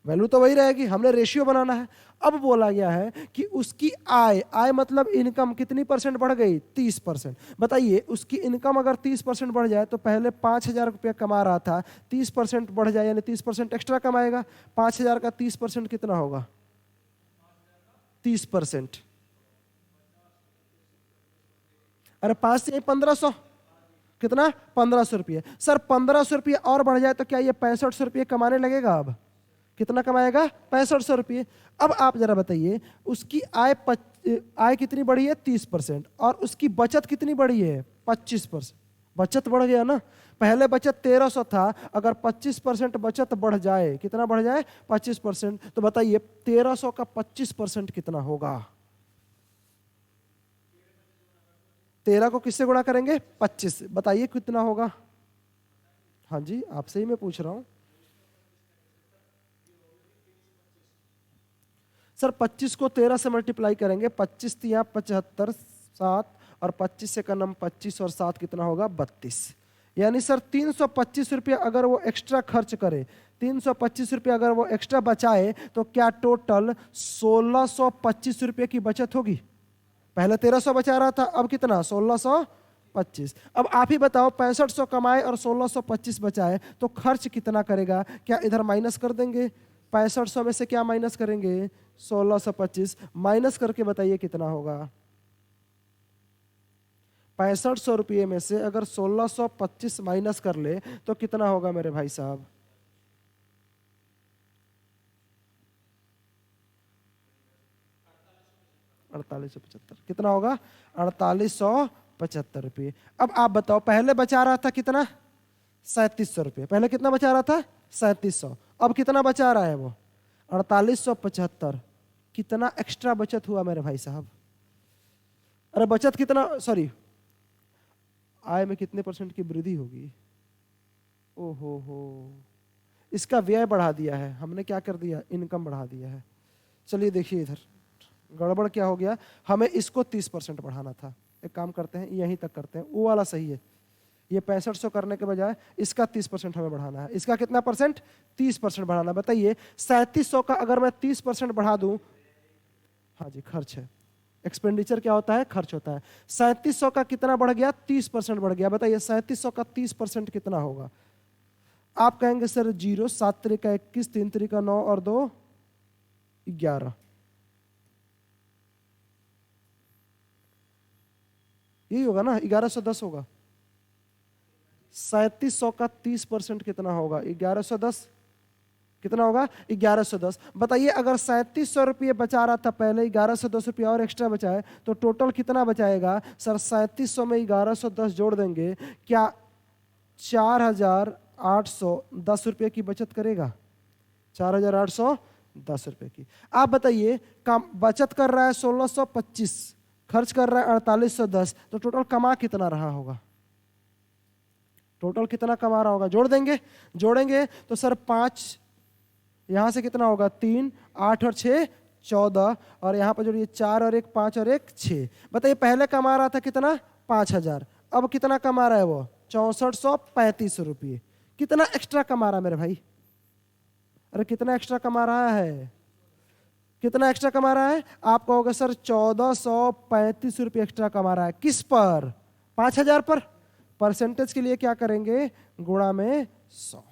वैल्यू तो वही रहेगी। हमने रेशियो बनाना है। अब बोला गया है कि उसकी आय, आय मतलब इनकम कितनी % बढ़ गई? 30%। बताइए, उसकी इनकम अगर 30% बढ़ जाए तो पहले 5000 रुपया कमा रहा था, 30% बढ़ जाए यानी 30% एक्स्ट्रा कमाएगा। 5000 का 30% कितना होगा? 30%। अरे 5 से 1500, कितना? 1500 रुपये। सर 1500 रुपये और बढ़ जाए तो क्या ये 6500 रुपये कमाने लगेगा? अब कितना कमाएगा? 6500 रुपये। अब आप जरा बताइए, उसकी आय कितनी बढ़ी है? 30%। और उसकी बचत कितनी बढ़ी है? 25%। बचत बढ़ गया ना। पहले बचत 1300 था, अगर 25% बचत बढ़ जाए, कितना बढ़ जाए? 25%। तो बताइए 1300 का 25% कितना होगा? 13 को किससे गुणा करेंगे? 25 से। बताइए कितना होगा? हाँ जी, आपसे ही मैं पूछ रहा हूं सर। 25 को 13 से मल्टीप्लाई करेंगे, 25 तिया 75, 7 और 25 से का नम 25 और 7 कितना होगा? 32। यानी सर 325 रुपया अगर वो एक्स्ट्रा खर्च करे, 325 रुपया अगर वो एक्स्ट्रा बचाए, तो क्या टोटल 1625 रुपये की बचत होगी? पहले 1300 बचा रहा था, अब कितना? 1625। अब आप ही बताओ, 6500 कमाए और 1625 बचाए तो खर्च कितना करेगा? क्या इधर माइनस कर देंगे? 6500 में से क्या माइनस करेंगे? 1625 माइनस करके बताइए कितना होगा? 6500 रुपये में से अगर 1625 माइनस कर ले तो कितना होगा मेरे भाई साहब? ₹4875। कितना होगा? 4875 रुपये। अब आप बताओ, पहले बचा रहा था कितना? 3700 रुपये। पहले कितना बचा रहा था? 3700। अब कितना बचा रहा है वो? 4875। कितना एक्स्ट्रा बचत हुआ मेरे भाई साहब? अरे बचत कितना, सॉरी, आय में कितने % की वृद्धि होगी? ओहो हो, इसका व्यय बढ़ा दिया है हमने। क्या कर दिया? इनकम बढ़ा दिया है। चलिए देखिए इधर गड़बड़ क्या हो गया। हमें इसको 30% बढ़ाना था। एक काम करते हैं, यहीं तक करते हैं, वो वाला सही है। ये 6500 करने के बजाय इसका 30% हमें बढ़ाना है। इसका कितना %? 30% बढ़ाना है। बताइए 3700 का अगर मैं 30% बढ़ा दूं, हाँ जी खर्च है, एक्सपेंडिचर क्या होता है? खर्च होता है। 3700 का कितना बढ़ गया? 30% बढ़ गया। बताइए 3700 का 30% कितना होगा? आप कहेंगे सर 0, 7 तरीका 21, 3 तरीका 9 और 2 11। यही होगा ना, 1110 होगा। 3700 का 30% कितना होगा? 1110। कितना होगा? 1110। बताइए अगर 3700 रुपये बचा रहा था पहले, 1110 रुपया और एक्स्ट्रा बचाए तो टोटल कितना बचाएगा? सर 3700 में 1110 जोड़ देंगे, क्या 4810 रुपये की बचत करेगा? 4810 रुपये की। आप बताइए, कम बचत कर रहा है 1625, खर्च कर रहा है 4810, तो टोटल कमा कितना रहा होगा? टोटल कितना कमा रहा होगा? जोड़ देंगे, जोड़ेंगे तो सर 5, यहां से कितना होगा? 3, 8 और 6 14, और यहां पर जोड़िए 4 और 1 5 और 1 6। बताइए पहले कमा रहा था कितना? 5000। अब कितना कमा रहा है वो? 6435 रुपये। कितना एक्स्ट्रा कमा रहा है मेरे भाई? अरे कितना एक्स्ट्रा कमा रहा है? कितना एक्स्ट्रा कमा रहा है? आप कहोगे सर 1435 रुपये एक्स्ट्रा कमा रहा है। किस पर? 5000 पर। परसेंटेज के लिए क्या करेंगे? गुणा में 100।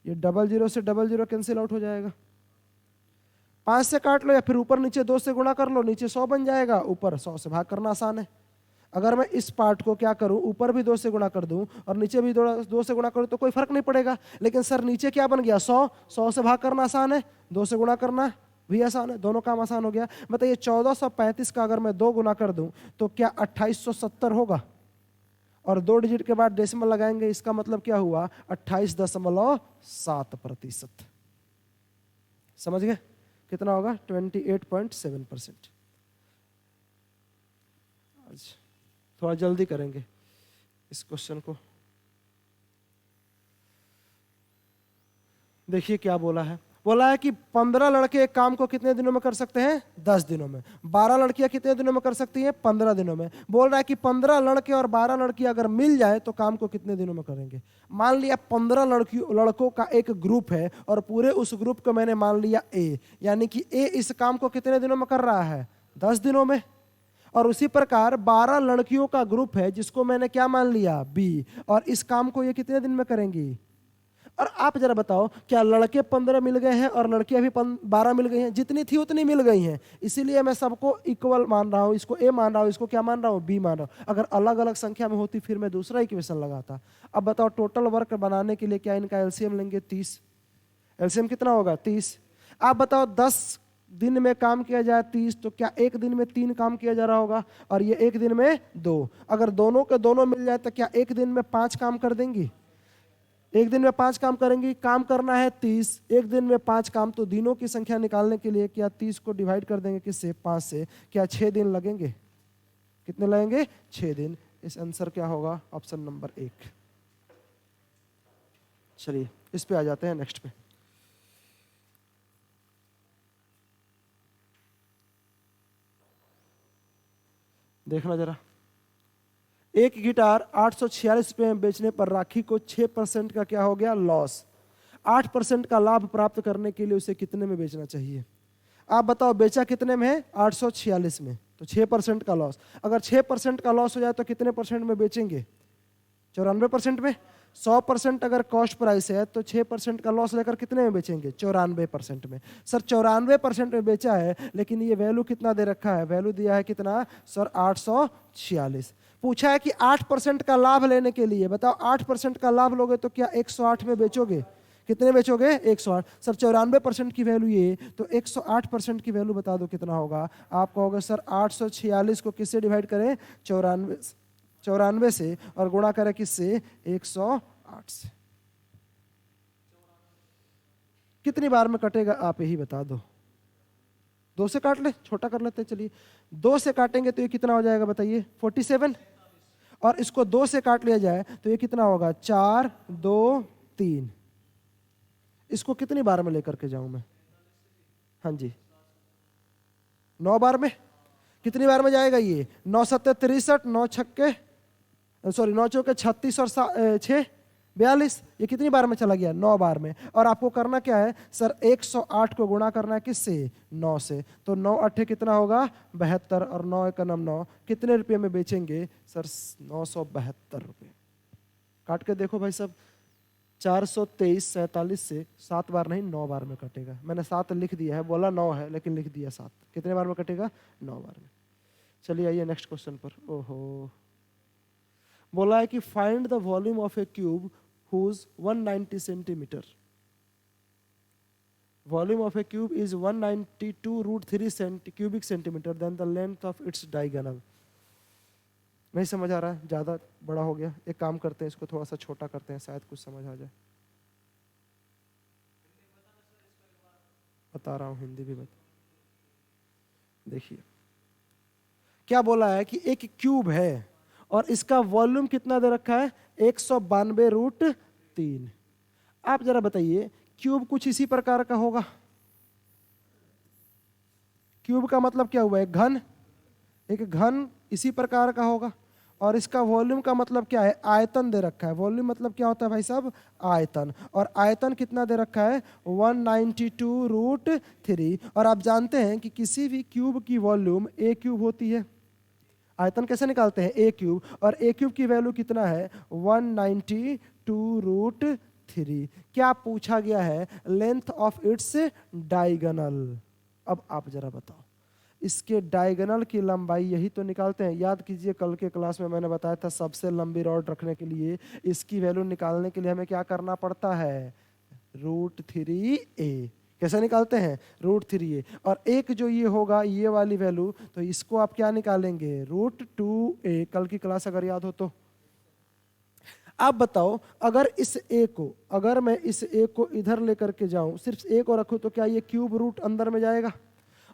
ये 00 से 00 कैंसिल आउट हो जाएगा। 5 से काट लो या फिर ऊपर नीचे 2 से गुणा कर लो, नीचे 100 बन जाएगा, ऊपर 100 से भाग करना आसान है। अगर मैं इस पार्ट को क्या करूं, ऊपर भी 2 से गुणा कर दूं और नीचे भी 2 से गुणा करूं तो कोई फर्क नहीं पड़ेगा। लेकिन सर नीचे क्या बन गया? 100। 100 से भाग करना आसान है, 2 से गुणा करना भी आसान है, दोनों काम आसान हो गया। बताइए 1435 का अगर मैं 2 गुना कर दूं तो क्या 2870 होगा? और 2 डिजिट के बाद डेसिमल लगाएंगे, इसका मतलब क्या हुआ? 28.7%। समझ गए? कितना होगा? 28.7%। थोड़ा जल्दी करेंगे इस क्वेश्चन को। देखिए क्या बोला है। बोला है कि 15 लड़के एक काम को कितने दिनों में कर सकते हैं? 10 दिनों में। 12 लड़कियां कितने दिनों में कर सकती हैं? 15 दिनों में। बोल रहा है कि 15 लड़के और 12 लड़कियां अगर मिल जाए तो काम को कितने दिनों में करेंगे? मान लिया 15 लड़कों का एक ग्रुप है और पूरे उस ग्रुप को मैंने मान लिया ए, यानी कि ए इस काम को कितने दिनों में कर रहा है? 10 दिनों में। और उसी प्रकार 12 लड़कियों का ग्रुप है जिसको मैंने क्या मान लिया? बी, और इस काम को ये कितने दिन में करेंगी? और आप जरा बताओ, क्या लड़के 15 मिल गए हैं और लड़कियां भी 12 मिल गई हैं? जितनी थी उतनी मिल गई हैं, इसीलिए मैं सबको इक्वल मान रहा हूं। इसको ए मान रहा हूं, इसको क्या मान रहा हूं? बी मान रहा हूं। अगर अलग अलग संख्या में होती फिर मैं दूसरा इक्वेशन लगाता। अब बताओ टोटल वर्क बनाने के लिए क्या इनका एलसीएम लेंगे? 30। एलसीएम कितना होगा? 30। आप बताओ 10 दिन में काम किया जाए 30, तो क्या एक दिन में 3 काम किया जा रहा होगा और ये एक दिन में 2? अगर दोनों के दोनों मिल जाए तो क्या एक दिन में 5 काम कर देंगी? एक दिन में 5 काम करेंगी। काम करना है 30, एक दिन में 5 काम, तो दिनों की संख्या निकालने के लिए क्या 30 को डिवाइड कर देंगे किससे? 5 से। क्या 6 दिन लगेंगे? कितने लगेंगे? 6 दिन। इस आंसर क्या होगा? Option number 1। चलिए इस पे आ जाते हैं, नेक्स्ट पे। देखना जरा, एक गिटार 846 रुपये में बेचने पर राखी को 6% का क्या हो गया? लॉस। 8% का लाभ प्राप्त करने के लिए उसे कितने में बेचना चाहिए? आप बताओ, बेचा कितने में है? 846 में, तो 6% का लॉस। अगर 6% का लॉस हो जाए तो कितने परसेंट में बेचेंगे? 94% में। 100% अगर कॉस्ट प्राइस है तो 6% का लॉस लेकर कितने में बेचेंगे? 94% में। सर 94% में बेचा है, लेकिन ये वैल्यू कितना दे रखा है? वैल्यू दिया है कितना सर? 846। पूछा है कि 8% का लाभ लेने के लिए, बताओ 8% का लाभ लोगे तो क्या 108 में बेचोगे? कितने बेचोगे? 108। सर 94% की वैल्यू ये, तो 108% की वैल्यू बता दो कितना होगा? आप कहोगे सर 846 को किससे डिवाइड करें? 94 से, और गुणा करें किससे? 108 से। कितनी बार में कटेगा आप यही बता दो। 2 से काट ले, छोटा कर लेते हैं। चलिए 2 से काटेंगे तो ये कितना हो जाएगा बताइए? 47। और इसको 2 से काट लिया जाए तो ये कितना होगा? 4 2 3। इसको कितनी बार में लेकर के जाऊं मैं? हाँ जी, 9 बार में। कितनी बार में जाएगा ये? 9 7 63, 9 छक्के, सॉरी 9 चौके 36 और 6 42। ये कितनी बार में चला गया? 9 बार में। और आपको करना क्या है सर? 108 को गुणा करना है किससे? 9 से। तो 9 8 कितना होगा? 72, और 9 1 9। कितने रुपये में बेचेंगे सर? 972 रुपये। काट के देखो भाई साहब, 423 47 से 7 बार नहीं 9 बार में कटेगा। मैंने 7 लिख दिया है, बोला 9 है लेकिन लिख दिया 7। कितने बार में कटेगा? 9 बार में। चलिए आइए नेक्स्ट क्वेश्चन पर। ओहो, बोला है कि find the volume of a cube whose 190 centimetre. Volume of a cube is 192√3 cubic centimetre, then the length of its diagonal. नहीं समझ आ रहा है? ज्यादा बड़ा हो गया। एक काम करते हैं, इसको थोड़ा सा छोटा करते हैं, शायद कुछ समझ आ जाए। बता रहा हूं, हिंदी भी बता। देखिए क्या बोला है कि एक क्यूब है और इसका वॉल्यूम कितना दे रखा है? 192√3। आप जरा बताइए, क्यूब कुछ इसी प्रकार का होगा। क्यूब का मतलब क्या हुआ? एक घन। एक घन इसी प्रकार का होगा। और इसका वॉल्यूम का मतलब क्या है? आयतन दे रखा है। वॉल्यूम मतलब क्या होता है भाई साहब? आयतन। और आयतन कितना दे रखा है? 192√3। और आप जानते हैं कि किसी भी क्यूब की वॉल्यूम ए क्यूब होती है। आयतन कैसे निकालते हैं? ए क्यूब। और ए क्यूब की वैल्यू कितना है? 192√3। क्या पूछा गया है? Length of its diagonal. अब आप जरा बताओ, इसके डायगोनल की लंबाई यही तो निकालते हैं। याद कीजिए, कल के क्लास में मैंने बताया था सबसे लंबी रॉड रखने के लिए इसकी वैल्यू निकालने के लिए हमें क्या करना पड़ता है? √3a। कैसे निकालते हैं? √3a। और एक जो ये होगा, ये वाली वैल्यू, तो इसको आप क्या निकालेंगे? √2a। कल की क्लास अगर याद हो तो। आप बताओ, अगर मैं इस ए को इधर लेकर के जाऊं, सिर्फ ए को रखूं, तो क्या ये क्यूब रूट अंदर में जाएगा?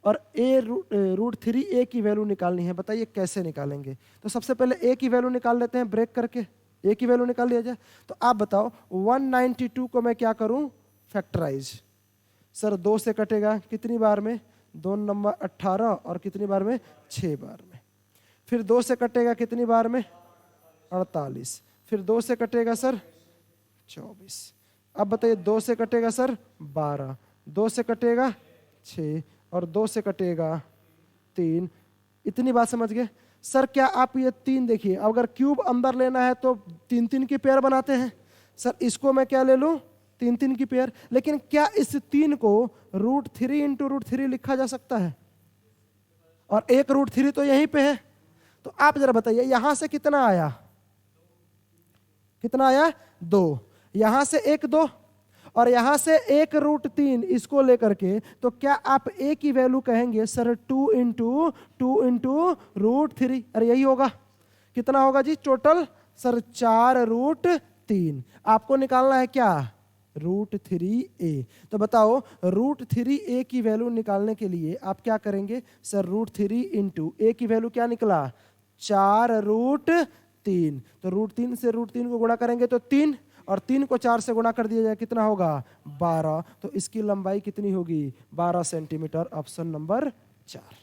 और √3a की वैल्यू निकालनी है। बताइए कैसे निकालेंगे? तो सबसे पहले ए की वैल्यू निकाल लेते हैं, ब्रेक करके ए की वैल्यू निकाल लिया जाए। तो आप बताओ 192 को मैं क्या करूं? फैक्टराइज। सर 2 से कटेगा कितनी बार में? 2 नंबर 18, और कितनी बार में? 6 बार में। फिर 2 से कटेगा कितनी बार में? 48। फिर 2 से कटेगा सर 24। अब बताइए 2 से कटेगा सर 12, 2 से कटेगा 6, और 2 से कटेगा 3। इतनी बात समझ गए? सर क्या आप ये 3 देखिए, अगर क्यूब अंदर लेना है तो 3-3 की पेयर बनाते हैं। सर इसको मैं क्या ले लूं? 3-3 की पेयर। लेकिन क्या इस 3 को √3 × √3 लिखा जा सकता है? और एक √3 तो यहीं पे है। तो आप जरा बताइए, यहां से कितना आया? कितना आया? 2। यहां से 1 2, और यहां से 1 √3 इसको लेकर के, तो क्या आप ए की वैल्यू कहेंगे सर 2 × 2 × √3? अरे यही होगा। कितना होगा जी टोटल? सर 4 √3। आपको निकालना है क्या? √3a। तो बताओ √3a की वैल्यू निकालने के लिए आप क्या करेंगे? सर √3 × a की वैल्यू क्या निकला? 4√3। तो √3 से √3 को गुणा करेंगे तो 3, और 3 को 4 से गुणा कर दिया जाए कितना होगा 12। तो इसकी लंबाई कितनी होगी 12 सेंटीमीटर। Option number 4।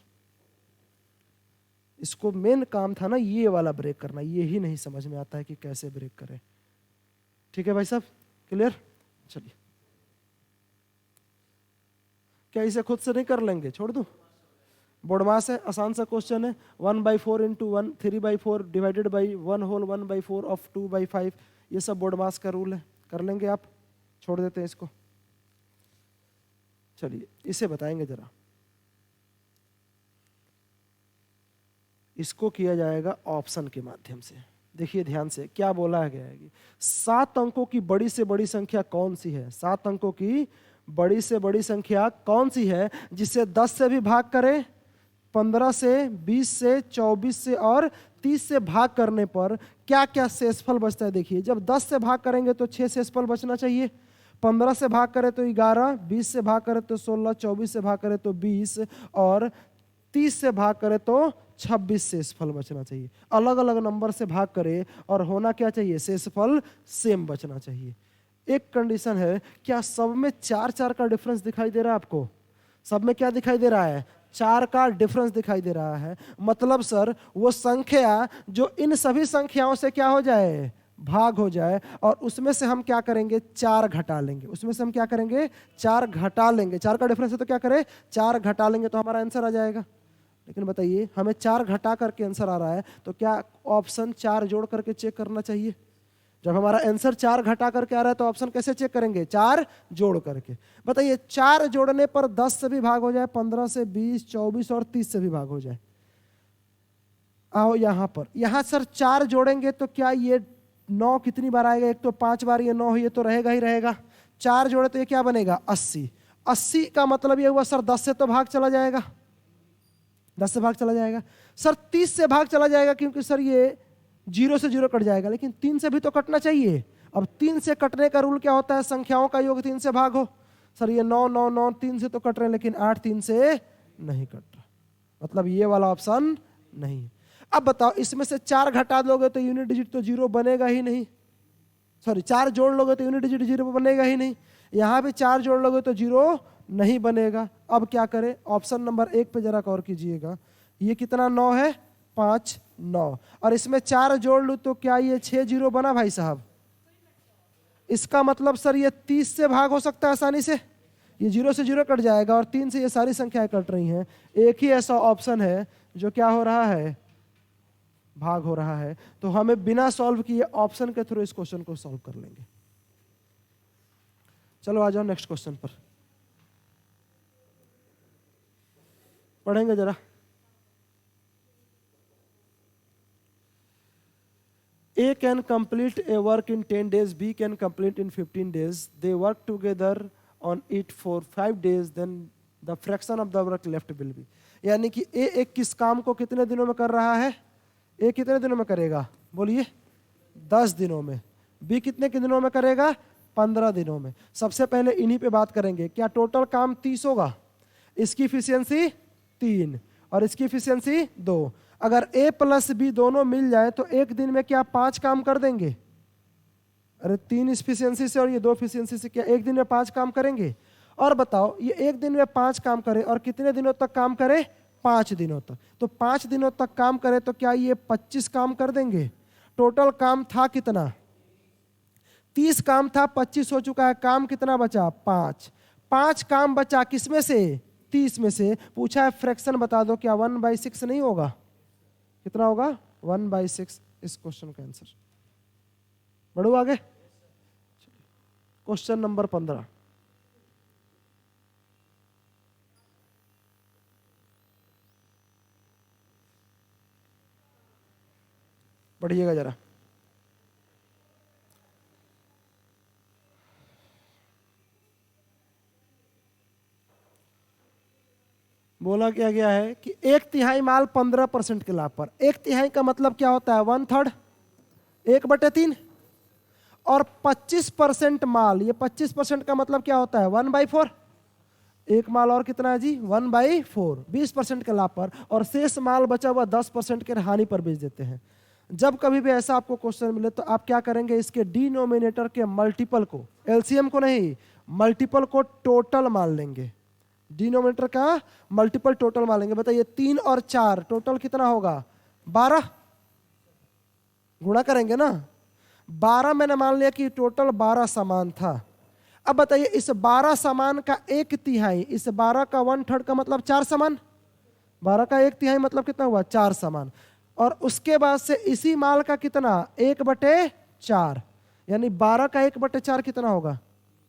इसको मेन काम था ना ये वाला ब्रेक करना, ये ही नहीं समझ में आता है कि कैसे ब्रेक करें। ठीक है भाई साहब, क्लियर? चलिए, क्या इसे खुद से नहीं कर लेंगे? छोड़ दूं? बोर्डमास है, आसान सा क्वेश्चन है। 1/4 into 1, 3/4 divided by 1 whole 1/4 of 2/5। ये सब बोर्डमास का रूल है, कर लेंगे आप। छोड़ देते हैं इसको। चलिए इसे बताएंगे जरा। इसको किया जाएगा ऑप्शन के माध्यम से। देखिए ध्यान से क्या बोला गया है कि 7 अंकों की बड़ी से बड़ी संख्या कौन सी है? 7 अंकों की बड़ी से बड़ी संख्या कौन सी है जिसे 10 से भी भाग करें, 15 से, 20 से, 24 से और 30 से भाग करने पर क्या क्या शेषफल बचता है? देखिए, जब 10 से भाग करेंगे तो 6 शेषफल बचना चाहिए, 15 से भाग करें तो 11, 20 से भाग करें तो 16, 24 से भाग करें तो 20 और 30 से भाग करें तो 26 शेषफल बचना चाहिए। अलग अलग नंबर से भाग करें और होना क्या चाहिए? शेषफल सेम बचना चाहिए। एक कंडीशन है, क्या सब में 4-4 का डिफरेंस दिखाई दे रहा है आपको? सब में क्या दिखाई दे रहा है? 4 का डिफरेंस दिखाई दे रहा है। मतलब सर वो संख्या जो इन सभी संख्याओं से क्या हो जाए? भाग हो जाए, और उसमें से हम क्या करेंगे? 4 घटा लेंगे। उसमें से हम क्या करेंगे? 4 घटा लेंगे। 4 का डिफरेंस है तो क्या करें? 4 घटा लेंगे तो हमारा आंसर आ जाएगा। लेकिन बताइए, हमें 4 घटा करके आंसर आ रहा है तो क्या ऑप्शन 4 जोड़ करके चेक करना चाहिए? जब हमारा आंसर 4 घटा करके आ रहा है तो ऑप्शन कैसे चेक करेंगे? 4 जोड़ करके। बताइए, 4 जोड़ने पर 10 से भी भाग हो जाए, 15 से, 20, 24 और 30 से भी भाग हो जाए। आओ यहां पर, यहां सर 4 जोड़ेंगे तो क्या ये 9 कितनी बार आएगा? एक तो 5 बार ये 9 ये तो रहेगा ही रहेगा। 4 जोड़े तो ये क्या बनेगा? 80। 80 का मतलब ये हुआ सर 10 से तो भाग चला जाएगा, 10 से भाग चला जाएगा। सर 30 से भाग चला जाएगा क्योंकि सर ये 0 से 0 कट जाएगा, लेकिन 3 से भी तो कटना चाहिए। अब 3 से कटने का रूल क्या होता है? संख्याओं का योग 3 से भाग हो। सर ये 9 9 9 3 से तो कट रहे हैं, लेकिन 8 3 से नहीं कट रहा, मतलब ये वाला ऑप्शन नहीं है। अब बताओ, इसमें से 4 घटा दोगे तो यूनिट डिजिट तो 0 बनेगा ही नहीं। सॉरी, 4 जोड़ लोगे तो यूनिट डिजिट 0 बनेगा ही नहीं। यहां भी 4 जोड़ लोगे तो 0 नहीं बनेगा। अब क्या करें? ऑप्शन नंबर 1 पे जरा गौर कीजिएगा। ये कितना 9 है? 5 9, और इसमें 4 जोड़ लूं तो क्या ये 6 0 बना भाई साहब? इसका मतलब सर ये 30 से भाग हो सकता है आसानी से। ये 0 से 0 कट जाएगा और 3 से ये सारी संख्याएं कट रही हैं। एक ही ऐसा ऑप्शन है जो क्या हो रहा है? भाग हो रहा है। तो हमें बिना सॉल्व किए ऑप्शन के थ्रू इस क्वेश्चन को सॉल्व कर लेंगे। चलो आ जाओ नेक्स्ट क्वेश्चन पर, पढ़ेंगे जरा। A can complete a work in 10 days, B can complete in 15 days. They work together on it for 5 days, then the fraction of the work left will be. यानी कि A एक किस काम को कितने दिनों में कर रहा है? A कितने दिनों में करेगा? बोलिए 10 दिनों में। B कितने के दिनों में करेगा? 15 दिनों में। सबसे पहले इन्हीं पे बात करेंगे। क्या टोटल काम 30 होगा? इसकी इफिशियंसी 3 और इसकी इफिशियंसी 2। अगर A प्लस B दोनों मिल जाए तो एक दिन में क्या 5 काम कर देंगे? अरे 3 इफिशियंसी से और ये 2 इफिशियंसी से क्या एक दिन में 5 काम करेंगे? और बताओ, ये एक दिन में 5 काम करे और कितने दिनों तक काम करे? 5 दिनों तक। तो 5 दिनों तक काम करे तो क्या ये 25 काम कर देंगे? टोटल काम था कितना? 30 काम था, 25 हो चुका है। काम कितना बचा? 5। 5 काम बचा किसमें से? 30 में से। पूछा है फ्रैक्शन बता दो, क्या 1/6 नहीं होगा? कितना होगा? 1/6 इस क्वेश्चन का आंसर। बढ़ो आगे, क्वेश्चन नंबर 15। बढ़िएगा जरा। बोला क्या गया है कि 1/3 माल 15% के लाभ पर। 1/3 का मतलब क्या होता है? 1/3, 1/3। और 25% माल, ये 25% का मतलब क्या होता है? 1/4। एक माल और कितना है जी 1/4, 20% के लाभ पर, और शेष माल बचा हुआ 10% के हानि पर बेच देते हैं। जब कभी भी ऐसा आपको क्वेश्चन मिले तो आप क्या करेंगे, इसके डिनोमिनेटर के मल्टीपल को, एलसीएम को नहीं, मल्टीपल को टोटल मान लेंगे। डिनोमिनेटर का मल्टीपल टोटल मान लेंगे। बताइए 3 और 4 टोटल कितना होगा 12, गुणा करेंगे ना। 12 मैंने मान लिया कि टोटल 12 सामान था। अब बताइए इस 12 सामान का 1/3, इस 12 का 1/3 का मतलब 4 सामान, 12 का 1/3 मतलब कितना हुआ 4 सामान। और उसके बाद से इसी माल का कितना 1/4, यानी 12 का 1/4 कितना होगा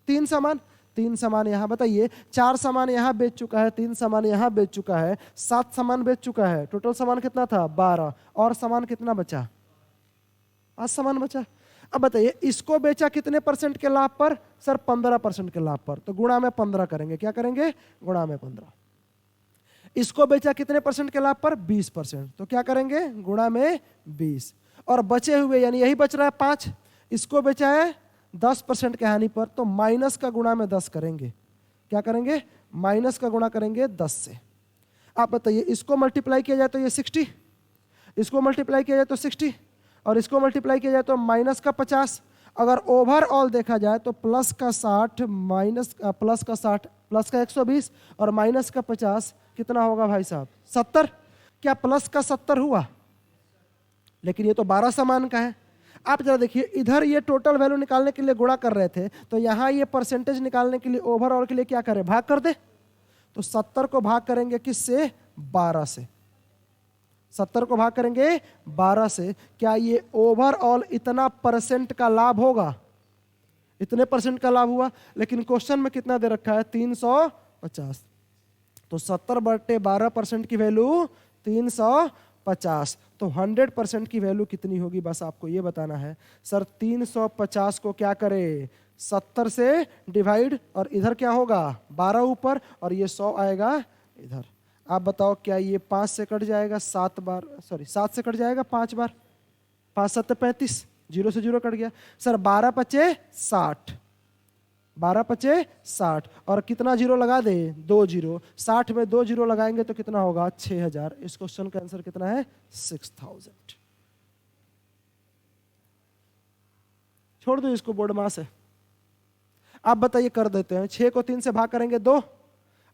3 सामान। 3 सामान यहाँ बताइए, 4 सामान यहाँ बेच चुका है, 3 सामान यहाँ बेच चुका है, 7 सामान बेच चुका है। टोटल सामान कितना था 12, और सामान कितना बचा 5 सामान बचा। अब बताइए इसको बेचा कितने परसेंट के लाभ पर सर 15% के लाभ पर, तो गुणा में 15 करेंगे। क्या करेंगे गुणा में 15। इसको बेचा कितने परसेंट के लाभ पर 20%, तो क्या करेंगे गुणा में 20। और बचे हुए यानी यही बच रहा है 5, इसको बेचा है 10% के हानि पर, तो माइनस का गुणा में 10 करेंगे। क्या करेंगे माइनस का गुणा करेंगे 10 से। आप बताइए इसको मल्टीप्लाई किया जाए तो ये 60, इसको मल्टीप्लाई किया जाए तो 60, और इसको मल्टीप्लाई किया जाए तो माइनस का 50। अगर ओवरऑल देखा जाए तो प्लस का 60 माइनस प्लस का 60 प्लस का 120 और माइनस का 50 कितना होगा भाई साहब 70। क्या प्लस का 70 हुआ? लेकिन ये तो 12 सामान का है। आप जरा देखिए इधर ये टोटल वैल्यू निकालने के लिए गुणा कर रहे थे, तो यहाँ ये परसेंटेज निकालने के लिए ओवरऑल के लिए क्या करें भाग कर दे। तो 70 को भाग करेंगे किससे 12 से, 70 को भाग करेंगे 12 से। क्या ये ओवरऑल इतना परसेंट का लाभ होगा? इतने परसेंट का लाभ हुआ, लेकिन क्वेश्चन में कितना दे रखा है 350। तो 70/12% की वैल्यू 350, तो 100% की वैल्यू कितनी होगी बस आपको ये बताना है। सर 350 को क्या करे 70 से डिवाइड, और इधर क्या होगा 12 ऊपर, और ये 100 आएगा इधर। आप बताओ क्या ये 5 से कट जाएगा 7 बार, सॉरी 7 से कट जाएगा 5 बार, 5 7 35, 0 से 0 कट गया। सर 12 पचे 60, 12 पचे 60, और कितना जीरो लगा दे 2 जीरो, 60 में 2 जीरो लगाएंगे तो कितना होगा 6000। इस क्वेश्चन का आंसर कितना है 6000। छोड़ दो इसको, बोर्ड मास है। आप बताइए कर देते हैं, 6 को 3 से भाग करेंगे 2,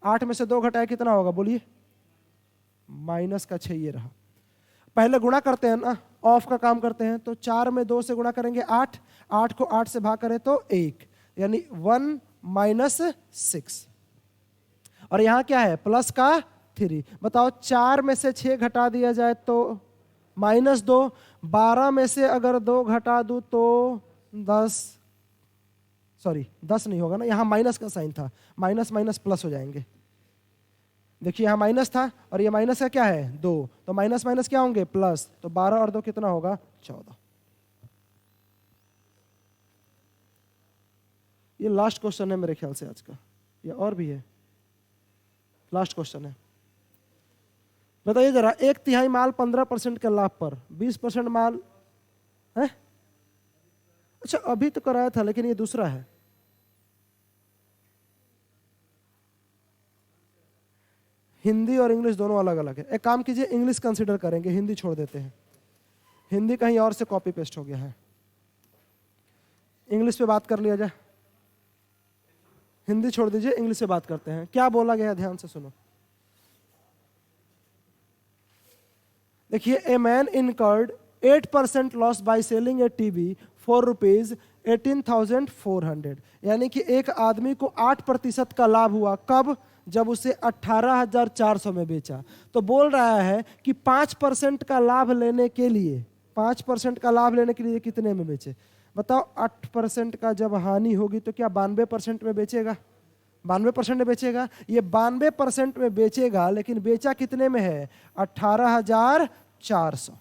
8 में से 2 घटाए कितना होगा बोलिए माइनस का 6 ये रहा। पहले गुणा करते हैं ना, ऑफ का काम करते हैं, तो 4 में 2 से गुणा करेंगे 8, 8 को 8 से भाग करें तो 1, यानी 1 माइनस 6, और यहां क्या है प्लस का 3। बताओ 4 में से 6 घटा दिया जाए तो -2, 12 में से अगर 2 घटा दूं तो 10, सॉरी 10 नहीं होगा ना, यहां माइनस का साइन था, माइनस माइनस प्लस हो जाएंगे। देखिए यहां माइनस था और ये माइनस का क्या है 2, तो माइनस माइनस क्या होंगे प्लस, तो 12 और 2 कितना होगा 14। ये लास्ट क्वेश्चन है मेरे ख्याल से आज का, या और भी है, लास्ट क्वेश्चन है। बताइए जरा 1/3 माल 15% के लाभ पर 20% माल है। अच्छा अभी तो कराया था, लेकिन ये दूसरा है। हिंदी और इंग्लिश दोनों अलग अलग है। एक काम कीजिए इंग्लिश कंसीडर करेंगे, हिंदी छोड़ देते हैं। हिंदी कहीं और से कॉपी पेस्ट हो गया है, इंग्लिश पे बात कर लिया जाए। हिंदी छोड़ दीजिए, इंग्लिश से बात करते हैं। क्या बोला गया ध्यान से सुनो। देखिए a man incurred 8% loss by selling A TV for ₹18,400, यानी कि एक आदमी को 8% का लाभ हुआ। कब? जब उसे 18,400 में बेचा। तो बोल रहा है कि 5% का लाभ लेने के लिए, 5% का लाभ लेने के लिए कितने में बेचे? बताओ 8% का जब हानि होगी तो क्या 92% में बेचेगा? 92% में बेचेगा। ये 92% में बेचेगा, लेकिन बेचा कितने में है 18,400।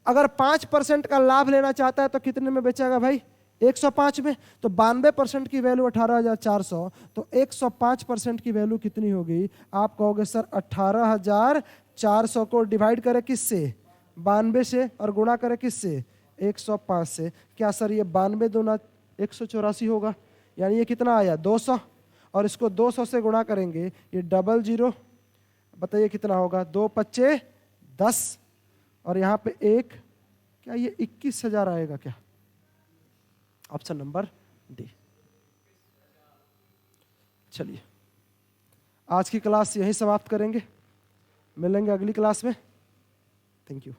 अगर 5% का लाभ लेना चाहता है तो कितने में बेचेगा भाई 105 में। तो 92% की वैल्यू 18,400, तो 105% की वैल्यू कितनी होगी? आप कहोगे सर 18,400 को डिवाइड करें किससे 92 से, और गुणा करें किससे 105 से। क्या सर ये 92 दूना 184 होगा, यानी ये कितना आया 200, और इसको 200 से गुणा करेंगे, ये 00, बताइए कितना होगा, 2 पच्चे 10 और यहाँ पे 1, क्या ये 21,000 आएगा क्या? Option number D. चलिए आज की क्लास यहीं समाप्त करेंगे, मिलेंगे अगली क्लास में। Thank you.